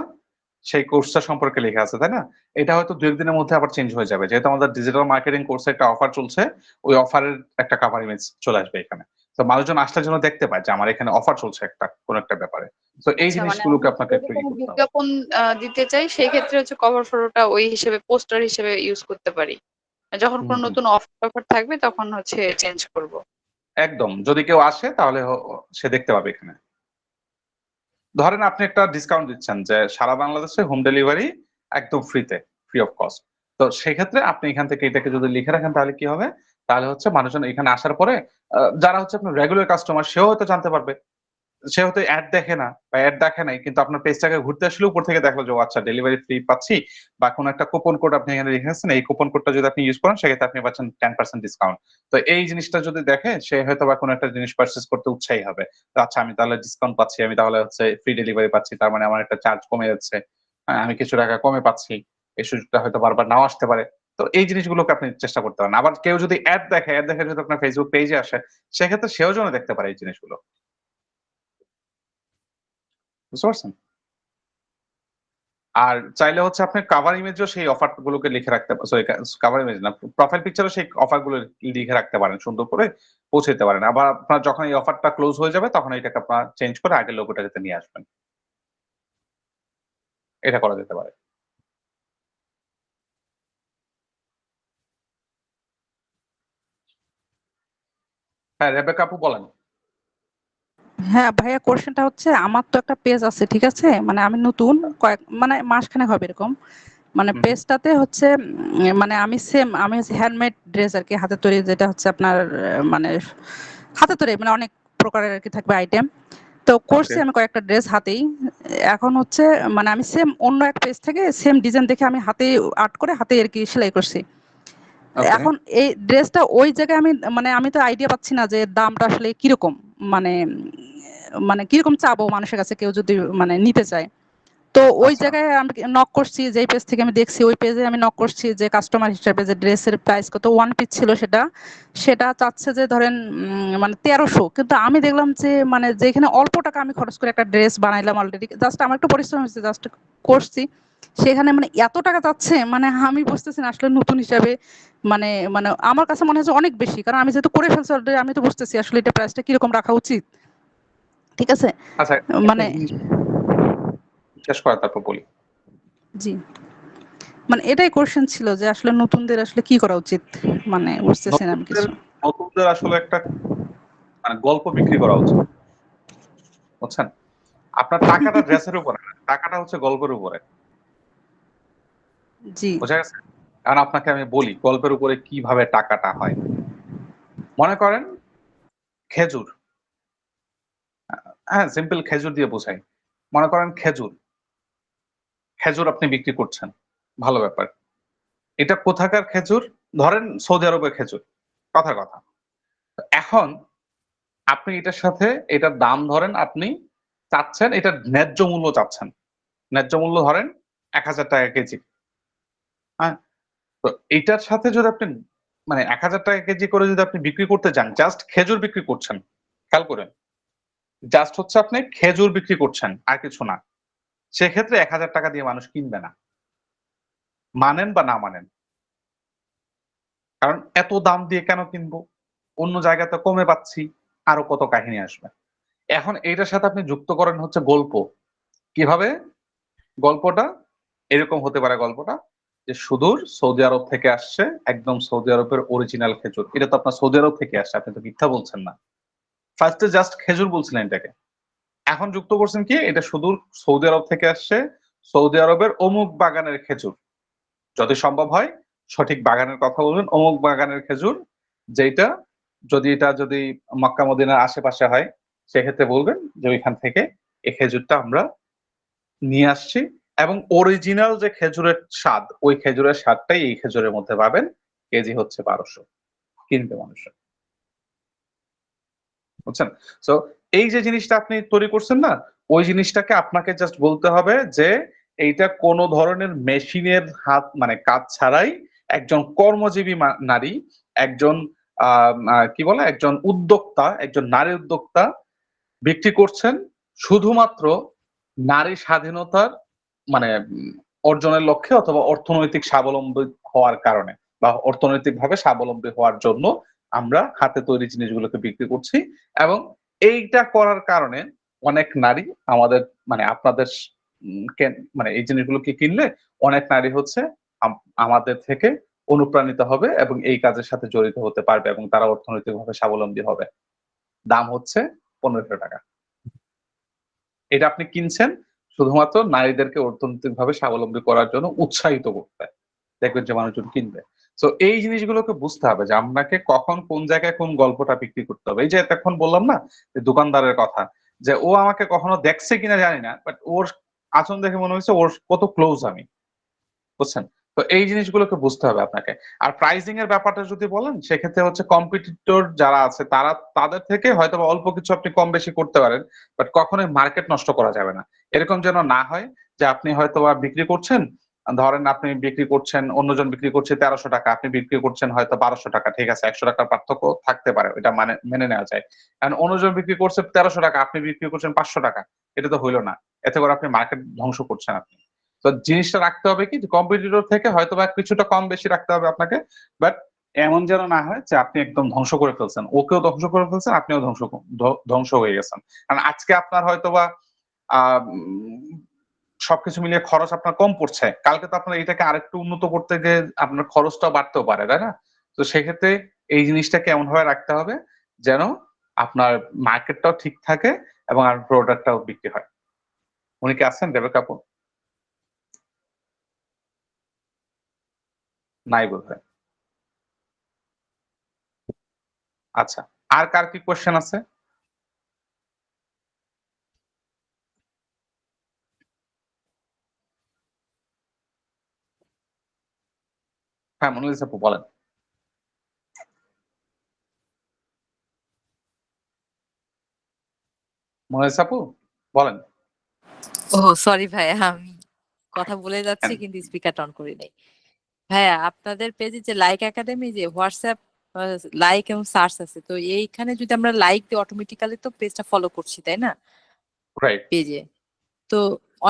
সেই কোর্সটা সম্পর্কে লেখা আছে, তাই না? এটা হয়তো 2 দিনের মধ্যে আবার চেঞ্জ হয়ে যাবে, যেহেতু আমাদের ডিজিটাল মার্কেটিং কোর্সে একটা অফার চলছে, ওই অফারের একটা কভার ইমেজ চলে আসবে এখানে। তো মানুষজন আসলে যেন দেখতে পায় যে আমার এখানে অফার চলছে একটা কোন একটা ব্যাপারে। তো এই আচ্ছা, মানে জিনিসগুলোকে আমি আপনাকে যদি একটু কোনো করতে হবে। বিজ্ঞাপন দিতে চাই সেই ক্ষেত্রে হচ্ছে কভার ফটোটা ওই হিসেবে পোস্টার হিসেবে ইউজ করতে পারি। যখন কোনো নতুন অফার থাকবে তখন হচ্ছে চেঞ্জ করব। একদম, যদি কেউ আসে তাহলে সে দেখতে পাবে এখানে। ধরেন আপনি একটা ডিসকাউন্ট দিচ্ছেন যে সারা বাংলাদেশে হোম ডেলিভারি একদম ফ্রিতে, ফ্রি অফ কস্ট। তো সেক্ষেত্রে আপনি এখান থেকে এটাকে যদি লিখে রাখেন তাহলে কি হবে? তাহলে হচ্ছে মানুষজন এখানে আসার পরে যারা হচ্ছে আপনার রেগুলার কাস্টমার সেও হয়তো জানতে পারবে। সে হয়তো অ্যাড দেখে না বা অ্যাড দেখে নাই, কিন্তু আপনার পেজটাকে ঘুরতে আসলে উপর থেকে দেখলো যে ও আচ্ছা ডেলিভারি ফ্রি পাচ্ছি, বা কোনো একটা কুপন কোড আপনি এখানে লিখেছেন, এই কুপন কোডটা যদি আপনি ইউজ করেন সেক্ষেত্রে আপনি পাচ্ছেন 10% ডিসকাউন্ট। তো এই জিনিসটা যদি দেখে সে হয়তো বা কোনো একটা জিনিস পারচেজ করতে উৎসাহী হবে। তো আচ্ছা আমি তাহলে ডিসকাউন্ট পাচ্ছি, আমি তাহলে হচ্ছে ফ্রি ডেলিভারি পাচ্ছি, তার মানে আমার একটা চার্জ কমে যাচ্ছে, আমি কিছু টাকা কমে পাচ্ছি, এই সুযোগটা হয়তো বারবার নাও আসতে পারে। তো এই জিনিসগুলোকে আপনি চেষ্টা করতে পারেন। আবার কেউ যদি অ্যাড দেখে, অ্যাড দেখে যদি আপনার ফেসবুক পেজে আসে, সেক্ষেত্রে সেও যেন দেখতে পারে এই জিনিসগুলো। বুঝতে পারছেন? আর চাইলে হচ্ছে আপনি কভার ইমেজেও সেই অফার গুলোকে লিখে রাখতে, সরি কভার ইমেজ না, প্রোফাইল পিকচারও সেই অফার গুলো লিখে রাখতে পারেন, সুন্দর করে পৌঁছে দিতে পারেন। আবার আপনার যখন এই অফারটা ক্লোজ হয়ে যাবে তখন এটাকে আপনার চেঞ্জ করে আগের লোগোটা যাতে নিয়ে আসবেন। এটা করা যেতে পারে। হ্যাঁ, রেবেকা আপু বলেন। হ্যাঁ ভাইয়া, কোশ্চেনটা হচ্ছে আমার তো একটা পেজ আছে, ঠিক আছে, মানে আমি নতুন মানে মাসখানেক হবে এরকম। মানে পেজটাতে হচ্ছে মানে আমি হ্যান্ডমেড ড্রেস আর কি, হাতে তৈরি, যেটা হচ্ছে আপনার মানে হাতে তৈরি, মানে অনেক প্রকারের আর কি থাকবে আইটেম। তো করছি আমি কয়েকটা ড্রেস হাতেই। এখন হচ্ছে মানে আমি সেম অন্য এক পেজ থেকে সেম ডিজাইন দেখে আমি হাতে আর্ট করে হাতে আর কি সেলাই করছি। এখন এই ড্রেসটা ওই জায়গায় আমি তো আইডিয়া পাচ্ছি না যে দামটা আসলে কিরকম, মানে মানে কিরকম চাবো মানুষের কাছে কেউ যদি মানে নিতে চায়। তো ওই জায়গায় আমি নক করছি, যেই পেজ থেকে আমি দেখছি ওই পেজে আমি নক করছি যে কাস্টমার হিসেবে, যে ড্রেসের প্রাইস কত, ওয়ান পিস ছিল সেটা চাচ্ছে যে ধরেন মানে 1300। কিন্তু আমি দেখলাম যে মানে যেখানে অল্প টাকা আমি খরচ করে একটা ড্রেস বানাইলাম অলরেডি, জাস্ট আমার একটু পরিশ্রম হয়েছে, জাস্ট করছি, সেখানে মানে এত টাকা যাচ্ছে, মানে আমি বুঝতেছি না আসলে নতুন হিসাবে মানে মানে আমার কাছে মনে হচ্ছে অনেক বেশি, কারণ আমি যেহেতু করে ফেলছি অলরেডি, আমি তো বুঝতেছি আসলে এটা প্রাইসটা কিরকম রাখা উচিত, ঠিক আছে আচ্ছা, মানে শেষ করা তারপর বলি। জি, মানে এটাই কোশ্চেন ছিল যে আসলে নতুনদের আসলে কি করা উচিত, মানে বুঝতেছি না আমি কিছু। নতুনদের আসলে একটা মানে গল্প বিক্রি করা উচিত, বুঝছেন? আপনার টাকাটা ড্রেসের উপরে না, টাকাটা হচ্ছে গল্পের উপরে। জি, বুঝা গেছে? কারণ আপনাকে আমি বলি গল্পের উপরে কিভাবে টাকাটা হয়। মনে করেন খেজুর, হ্যাঁ সিম্পল খেজুর দিয়ে বোঝাই। মনে করেন খেজুর আপনি বিক্রি করছেন, ভালো ব্যাপার। এটা কোথাকার খেজুর? ধরেন সৌদি আরবের খেজুর, কথার কথা। এখন আপনি এটার সাথে এটার দাম ধরেন আপনি চাচ্ছেন, এটা ন্যায্য মূল্য চাচ্ছেন, ন্যায্য মূল্য ধরেন 1000 টাকা কেজি। হ্যাঁ, তো এইটার সাথে যদি আপনি মানে 1000 টাকা কেজি করে যদি আপনি বিক্রি করতে যান, জাস্ট খেজুর বিক্রি করছেন, খেয়াল করেন, জাস্ট হচ্ছে আপনি খেজুর বিক্রি করছেন আর কিছু না, সেক্ষেত্রে 1000 টাকা দিয়ে মানুষ কিনবে না, মানেন বা না মানেন। কারণ এত দাম দিয়ে কেন কিনবো, অন্য জায়গাতে কমে পাচ্ছি, আরো কত কাহিনী আসবে। এখন এইটার সাথে আপনি যুক্ত করেন হচ্ছে গল্প। কিভাবে? গল্পটা এরকম হতে পারে, গল্পটা যে সুদূর সৌদি আরব থেকে আসছে, একদম সৌদি আরবের অরিজিনাল খেজুর। এটা তো আপনার সৌদি আরব থেকে আসছে, আপনি তো মিথ্যা বলছেন না। ফার্স্টে জাস্ট খেজুর বলছিলেন এটাকে, এখন যুক্ত করছেন কি এটা সুদূর সৌদি আরব থেকে আসছে, সৌদি আরবের অমুক বাগানের খেজুর। যদি সম্ভব হয় সঠিক বাগানের কথা বলবেন, অমুক বাগানের খেজুর, যেটা যদি মক্কা মদিনার আশেপাশে হয় সেক্ষেত্রে বলবেন যে ওইখান থেকে এই খেজুরটা আমরা নিয়ে আসছি, এবং অরিজিনাল যে খেজুরের স্বাদ, ওই খেজুরের স্বাদটাই এই খেজুরের মধ্যে পাবেন। কেজি হচ্ছে 1200, কিনবে মানুষ, বুঝছেন? সো এই যে জিনিসটা আপনি তৈরি করছেন না, ওই জিনিসটাকে আপনাকে জাস্ট বলতে হবে যে এইটা কোন ধরনের মেশিনের হাত মানে কাজ ছাড়াই একজন কর্মজীবী নারী, একজন কি বলে, একজন উদ্যোক্তা, একজন নারী উদ্যোক্তা বিক্রি করছেন শুধুমাত্র নারী স্বাধীনতার মানে অর্জনের লক্ষ্যে অথবা অর্থনৈতিক স্বাবলম্বী হওয়ার কারণে বা অর্থনৈতিকভাবে স্বাবলম্বী হওয়ার জন্য আমরা হাতে তৈরি জিনিসগুলোকে বিক্রি করছি। এবং এইটা করার কারণে অনেক নারী আমাদের মানে আপনাদের মানে এই জিনিসগুলোকে কিনলে অনেক নারী হচ্ছে আমাদের থেকে অনুপ্রাণিত হবে এবং এই কাজের সাথে জড়িত হতে পারবে এবং তারা অর্থনৈতিকভাবে স্বাবলম্বী হবে। দাম হচ্ছে 1500 টাকা। এটা আপনি কিনছেন শুধুমাত্র নারীদেরকে অর্থনৈতিকভাবে স্বাবলম্বী করার জন্য উৎসাহিত করতে। দেখবেন যে মানুষজন কিনবে। সো এই জিনিসগুলোকে বুঝতে হবে যে আপনাকে কখন কোন জায়গায় কোন গল্পটা বিক্রি করতে হবে। এই যে এতক্ষণ বললাম না যে দোকানদারের কথা, যে ও আমাকে কখনো দেখছে কিনা জানি না, বাট ওর আচরণ দেখে মনে হয়েছে ওর কত ক্লোজ আমি, বুঝছেন? তো এই জিনিসগুলোকে বুঝতে হবে আপনাকে। আর প্রাইসিং এর ব্যাপারটা যদি বলেন সেক্ষেত্রে হচ্ছে কম্পিটিটর যারা আছে তাদের থেকে হয়তো অল্প কিছু আপনি কম বেশি করতে পারেন, বাট কখনোই মার্কেট নষ্ট করা যাবে না। এরকম যেন না হয় যে আপনি হয়তো বিক্রি করছেন, ধরেন আপনি বিক্রি করছেন, অন্যজন বিক্রি করছে 1300 টাকা, আপনি বিক্রি করছেন হয়তো 1200 টাকা। ঠিক আছে, 100 টাকার পার্থক্য থাকতে পারে, এটা মেনে নেওয়া যায়। কারণ অন্যজন বিক্রি করছে 1300 টাকা, আপনি বিক্রি করছেন 500 টাকা, এটা তো হইলো না। এতে করে আপনি মার্কেট ধ্বংস করছেন আপনি। তো জিনিসটা রাখতে হবে কি, কম্পিটিটর থেকে হয়তো বা কিছুটা কম বেশি রাখতে হবে আপনাকে, বাট এমন যেন না হয় যে আপনি একদম ধ্বংস করে ফেলছেন, ওকেও ধ্বংস করে ফেলছেন, আপনিও ধ্বংস হয়ে গেছেন। কারণ আজকে আপনার হয়তো বা সবকিছু মিলিয়ে খরচ আপনার কম পড়ছে, কালকে তো আপনার এটাকে আরেকটু উন্নত করতে গিয়ে আপনার খরচটা বাড়তেও পারে, তাই না? তো সেক্ষেত্রে এই জিনিসটাকে এমন ভাবে রাখতে হবে যেন আপনার মার্কেটটাও ঠিক থাকে এবং আর প্রোডাক্টটাও বিক্রি হয়। উনি কি আছেন রেবেকা আপু? নাই বোধহয়। আচ্ছা, আর কার কি কোয়েশ্চেন আছে? হ্যাঁ, মোনালিসা আপু বলেন। মোনালিসা আপু বলেন। ও সরি ভাইয়া, আমি কথা বলে যাচ্ছি কিন্তু স্পিকার অন করি নাই। ভাইয়া আপনাদের পেজে যে লাইক একাডেমি, যে হোয়াটসঅ্যাপ লাইক এবং সার্চ আছে, তো এইখানে যদি আমরা লাইক দিই অটোমেটিক্যালি তো পেজটা ফলো করছি, তাই না? রাইট। পেজে তো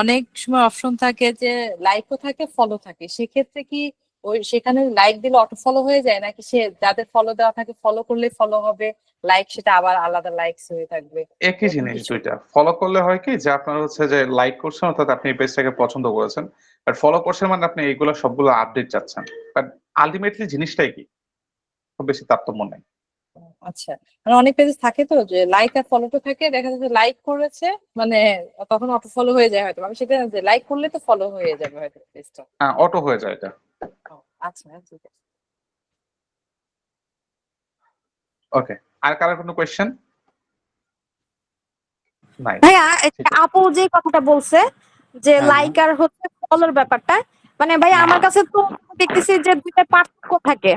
অনেক সময় অপশন থাকে যে লাইকও থাকে ফলো থাকে, সেক্ষেত্রে কি ওই সেখানে লাইক দিলে অটো ফলো হয়ে যায়, নাকি সে যাদের ফলো দেওয়া থাকে ফলো করলে ফলো হবে, লাইক সেটা আবার আলাদা লাইকস হয়ে থাকবে, একই এরকম জিনিস কিছু? দুইটা। ফলো করলে হয় কি যে আপনার হচ্ছে যে লাইক করছেন অর্থাৎ আপনি এই পেজটাকে পছন্দ করেছেন, বাট ফলো করছেন মানে আপনি এইগুলো সবগুলো আপডেট চাচ্ছেন, বাট আলটিমেটলি জিনিসটাই কি, খুব বেশি তারতম্য নেই। আচ্ছা, মানে অনেক পেজ থাকে তো যে লাইক আর ফলোটা থাকে, দেখা যাচ্ছে লাইক করেছে মানে তখন অটো ফলো হয়ে যায়, হয়তো আমি সেটা যে লাইক করলে তো ফলো হয়ে যাবে হয়তো পেজটা। হ্যাঁ, অটো হয়ে যায় এটা। আচ্ছা ঠিক আছে। ওকে, আর কারো কোনো কোয়েশ্চেন? নাই। ভাইয়া ঠিক আছে। আপু যে কথাটা বলছে যে হ্যাঁ, হ্যাঁ। লাইক আর হচ্ছে ফলোর ব্যাপারটা, মানে ভাইয়া আমার কাছে তো দেখতেছি যে দুইটা পার্থক্য থাকে।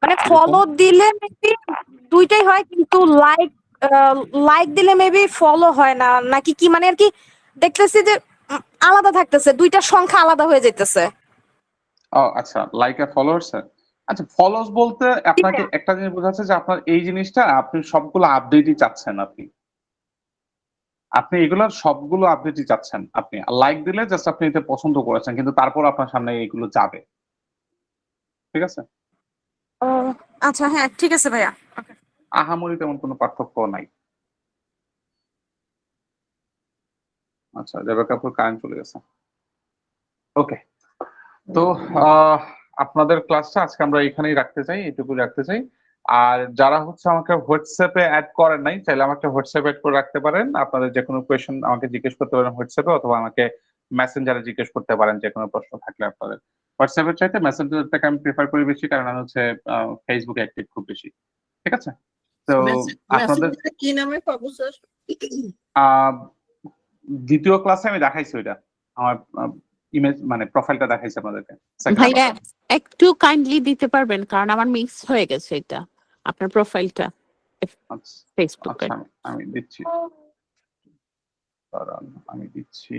মানে কিরকম? ফলো দিলে মেবি দুইটাই হয়, কিন্তু লাইক লাইক দিলে মেবি ফলো হয় না, নাকি কি মানে আর কি দেখতেছি যে আলাদা থাকতেছে, দুইটার সংখ্যা আলাদা হয়ে যাইতেছে। ও আচ্ছা, লাইক আর ফলোয়ার্স। আচ্ছা, ফলোস বলতে আপনাকে একটা জিনিস বোঝাচ্ছে যে আপনার এই জিনিসটা আপনি সবগুলো আপডেটই চাচ্ছেন, আপনি এগুলোর সবগুলো আপডেটই চাচ্ছেন। আপনি লাইক দিলে জাস্ট আপনি এটা পছন্দ করেছেন, কিন্তু তারপর আপনার সামনে এগুলো যাবে। ঠিক আছে? ও আচ্ছা, হ্যাঁ ঠিক আছে ভাইয়া। আহামরি তেমন কোনো পার্থক্য নাই। আচ্ছা, রেবেকা আপুর কারেন্ট চলে গেছে। ওকে, তো আপনাদের ক্লাসটা আজকে আমরা এখানেই রাখতে চাই, এটুকু রাখতে চাই। আর যারা হচ্ছে আমাকে হোয়াটসঅ্যাপে অ্যাড করেন নাই, চাইলে আমাকে হোয়াটসঅ্যাপে অ্যাড করে রাখতে পারেন। আপনাদের যে কোনো কোয়েশ্চেন আমাকে জিজ্ঞেস করতে পারেন হোয়াটসঅ্যাপে, অথবা আমাকে মেসেঞ্জারে জিজ্ঞেস করতে পারেন যে কোনো প্রশ্ন থাকলে আপনাদের। হোয়াটসঅ্যাপের চাইতে মেসেঞ্জারটাকে আমি প্রেফার করি বেশি, কারণ আমি হচ্ছে ফেসবুকে অ্যাক্টিভ খুব বেশি। ঠিক আছে? তো আপনাদের কি নামে পাবো স্যার? দ্বিতীয় ক্লাসে আমি দেখাইছি ওইটা, আমার ইমেজ মানে প্রোফাইলটা দেখাইছি আপনাদেরকে। ভাইয়া একটু কাইন্ডলি দিতে পারবেন, কারণ আমার মিক্স হয়ে গেছে এটা, আপনার প্রোফাইলটা ফেসবুকে। আচ্ছা, আমি দিচ্ছি, দাঁড়ান আমি দিচ্ছি।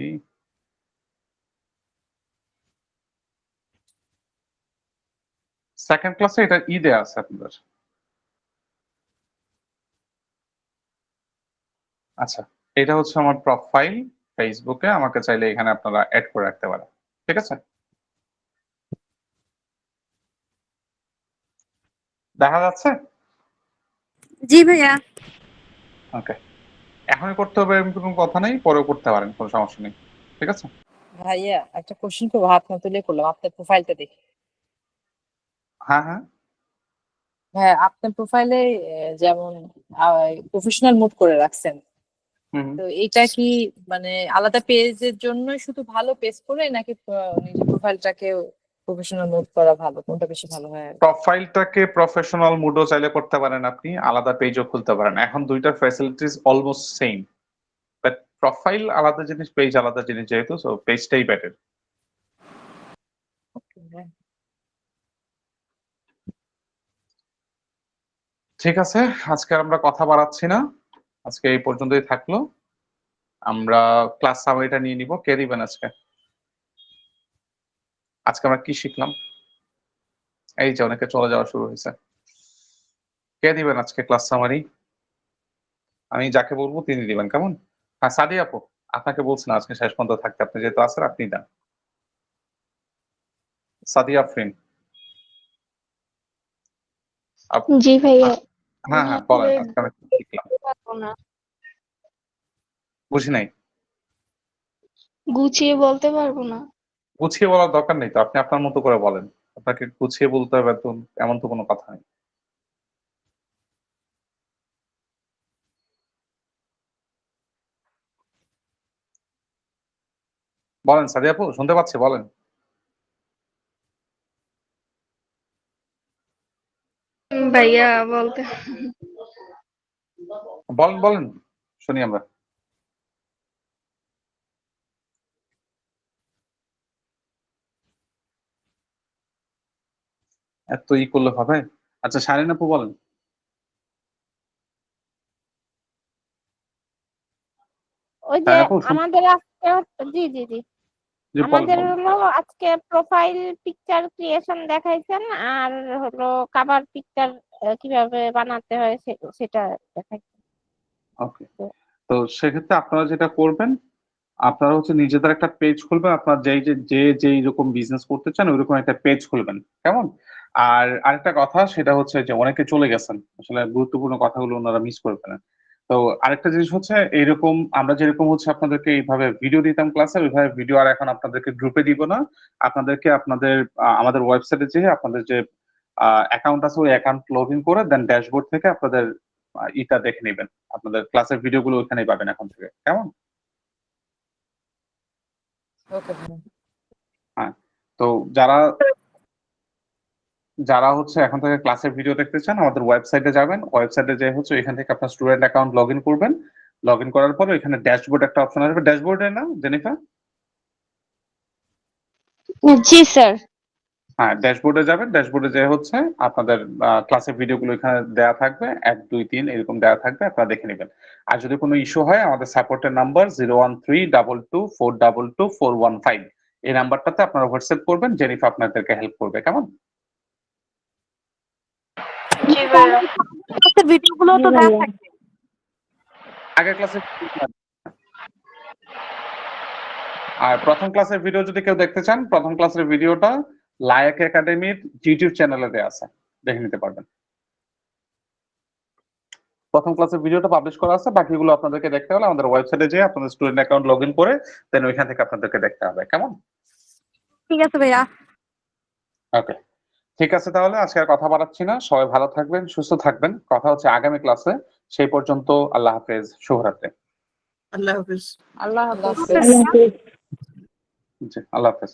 সেকেন্ড ক্লাসে এটা দেয়া আছে আপনাদের। আচ্ছা, এটা হচ্ছে আমার প্রোফাইল ফেসবুকে আমাকে চাইলে এখানে আপনারা অ্যাড করে রাখতে পারেন। ঠিক আছে? দেখা যাচ্ছে? জি ভাইয়া। ওকে, এখনই করতে হবে এরকম কোনো কথা নেই, পরেও করতে পারেন, কোনো সমস্যা নেই। ঠিক আছে? ভাইয়া একটা কোশ্চেন করবো, হাত না তুলে করলাম আপনার প্রোফাইলটা দেখি। হ্যাঁ হ্যাঁ, হ্যাঁ, আপনার প্রোফাইলে যেমন প্রফেশনাল মোড করে রাখছেন, হুম। তো এটা কি মানে আলাদা পেজের জন্য শুধু ভালো পেজ করে, নাকি নিজের প্রোফাইলটাকে প্রফেশনাল মোড করা ভালো, কোনটা বেশি ভালো হয়? প্রোফাইলটাকে প্রফেশনাল মুডও চাইলে করতে পারেন, আপনি আলাদা পেজও খুলতে পারেন। এখন দুইটার facilities almost same, but profile আলাদা জিনিস, পেজ আলাদা জিনিস, যেহেতু সো পেজটাই বেটার। ঠিক আছে, আজকে আমরা কথা বাড়াচ্ছি না, আজকে এই পর্যন্তই থাকলো। আমরা ক্লাস সামারিটা নিয়ে নিব। কে দিবেন আজকে? আজকে আমরা কি শিখলাম? এই যে অনেকে চলে যাওয়া শুরু হয়েছে। কে দিবেন আজকে ক্লাস সামারি? আমি যাকে বলবো তিনি দিবেন, কেমন? হ্যাঁ, সাদি আপু, আপনাকে বলছি না আজকে শেষ পর্যন্ত থাকতে, আপনি যেহেতু আছেন আপনি দেন। সাদি আফরিন। জি ভাইয়া। হ্যাঁ হ্যাঁ, বলেন আজকে আমরা কি শিখলাম? বুঝি নাই। গুছিয়ে বলতে পারবো না। গুছিয়ে বলার দরকার নেই তো, আপনি আপনার মতো করে বলেন। আপনাকে গুছিয়ে বলতে হবে তো, এমন তো কোনো কথা নেই। বলেন সাদি আপু, শুনতে পাচ্ছি, বলেন। ভাইয়া বলতে বলেন বলেন, শুনি আমরা। এত ই করলে হবে? আচ্ছা, শারিন আপু বলেন। ওই যে শারিন আপু আমাদের আজকে জি জি জি জি, বলেন আমাদের বলেন। হলো আজকে প্রোফাইল পিকচার ক্রিয়েশন দেখাইছেন, আর হলো কভার পিকচার কিভাবে বানাতে হয় সেটা দেখাইছেন। ওকে, তো সেক্ষেত্রে আপনারা যেটা করবেন, আপনারা হচ্ছে নিজেদের একটা পেজ খুলবেন। আপনার যেই রকম বিজনেস করতে চান ওইরকম একটা পেজ খুলবেন, কেমন? আর আরেকটা কথা সেটা হচ্ছে যে অনেকে চলে গেছেন, আসলে গুরুত্বপূর্ণ কথাগুলো ওনারা মিস করে ফেলেন। তো আরেকটা জিনিস হচ্ছে, এইরকম আমরা যেরকম হচ্ছে আপনাদেরকে এইভাবে ভিডিও দিতাম ক্লাসে, ওইভাবে ভিডিও আর এখন আপনাদেরকে গ্রুপে দিব না। আপনাদেরকে আপনাদের আমাদের ওয়েবসাইটে যেয়ে আপনাদের যে অ্যাকাউন্ট আছে ওই অ্যাকাউন্ট লগ ইন করে দেন ড্যাশবোর্ড থেকে আপনাদের ইটা দেখে নেবেন। আপনাদের ক্লাসের ভিডিওগুলো ওইখানেই পাবেন এখন থেকে, কেমন? ওকে। হ্যাঁ, তো যারা যারা হচ্ছে এখন থেকে ক্লাসের ভিডিও দেখতে চান, আমাদের ওয়েবসাইটে যাবেন। ওয়েবসাইটে যে হচ্ছে এখান থেকে আপনার স্টুডেন্ট অ্যাকাউন্ট লগ ইন করবেন। লগ ইন করার পর এখানে ড্যাশবোর্ড একটা অপশন আসবে। ড্যাশবোর্ডে না জেনিফা? জি স্যার। হ্যাঁ, ড্যাশবোর্ডে যাবেন। ড্যাশবোর্ডে যে হচ্ছে আপনাদের ক্লাসের ভিডিওগুলো এখানে দেওয়া থাকবে, 1 2 3 এরকম দেওয়া থাকবে, আপনারা দেখে নেবেন। আর যদি কোনো ইস্যু হয় আমাদের সাপোর্টের নাম্বার 0132224224115, এই নাম্বারটাতে আপনারা হোয়াটসঅ্যাপ করবেন, জেনিফা আপনাদেরকে হেল্প করবে, কেমন? জি ভাইয়া। ভিডিওগুলো তো দেওয়া থাকবে। আগের ক্লাসে আর প্রথম ক্লাসের ভিডিও যদি কেউ দেখতে চান, প্রথম ক্লাসের ভিডিওটা লায়ক একাডেমির ইউটিউব চ্যানেলে দেওয়া আছে, দেখে নিতে পারবেন। প্রথম ক্লাসের ভিডিওটা পাবলিশ করা আছে, বাকিগুলো আপনাদেরকে দেখতে হলে আমাদের ওয়েবসাইটে যেয়ে আপনাদের স্টুডেন্ট অ্যাকাউন্ট লগ ইন করে দেন ওইখান থেকে আপনাদেরকে দেখতে হবে, কেমন? ঠিক আছে ভাইয়া। ওকে, ঠিক আছে, তাহলে আজকে আর কথা বাড়াচ্ছি না। সবাই ভালো থাকবেন, সুস্থ থাকবেন। কথা হচ্ছে আগামী ক্লাসে। সেই পর্যন্ত আল্লাহ হাফেজ, শুভরাত্রি। আল্লাহ হাফিজ। আল্লাহ আল্লাহ হাফেজ। হাফেজ। জি, আল্লাহ হাফেজ।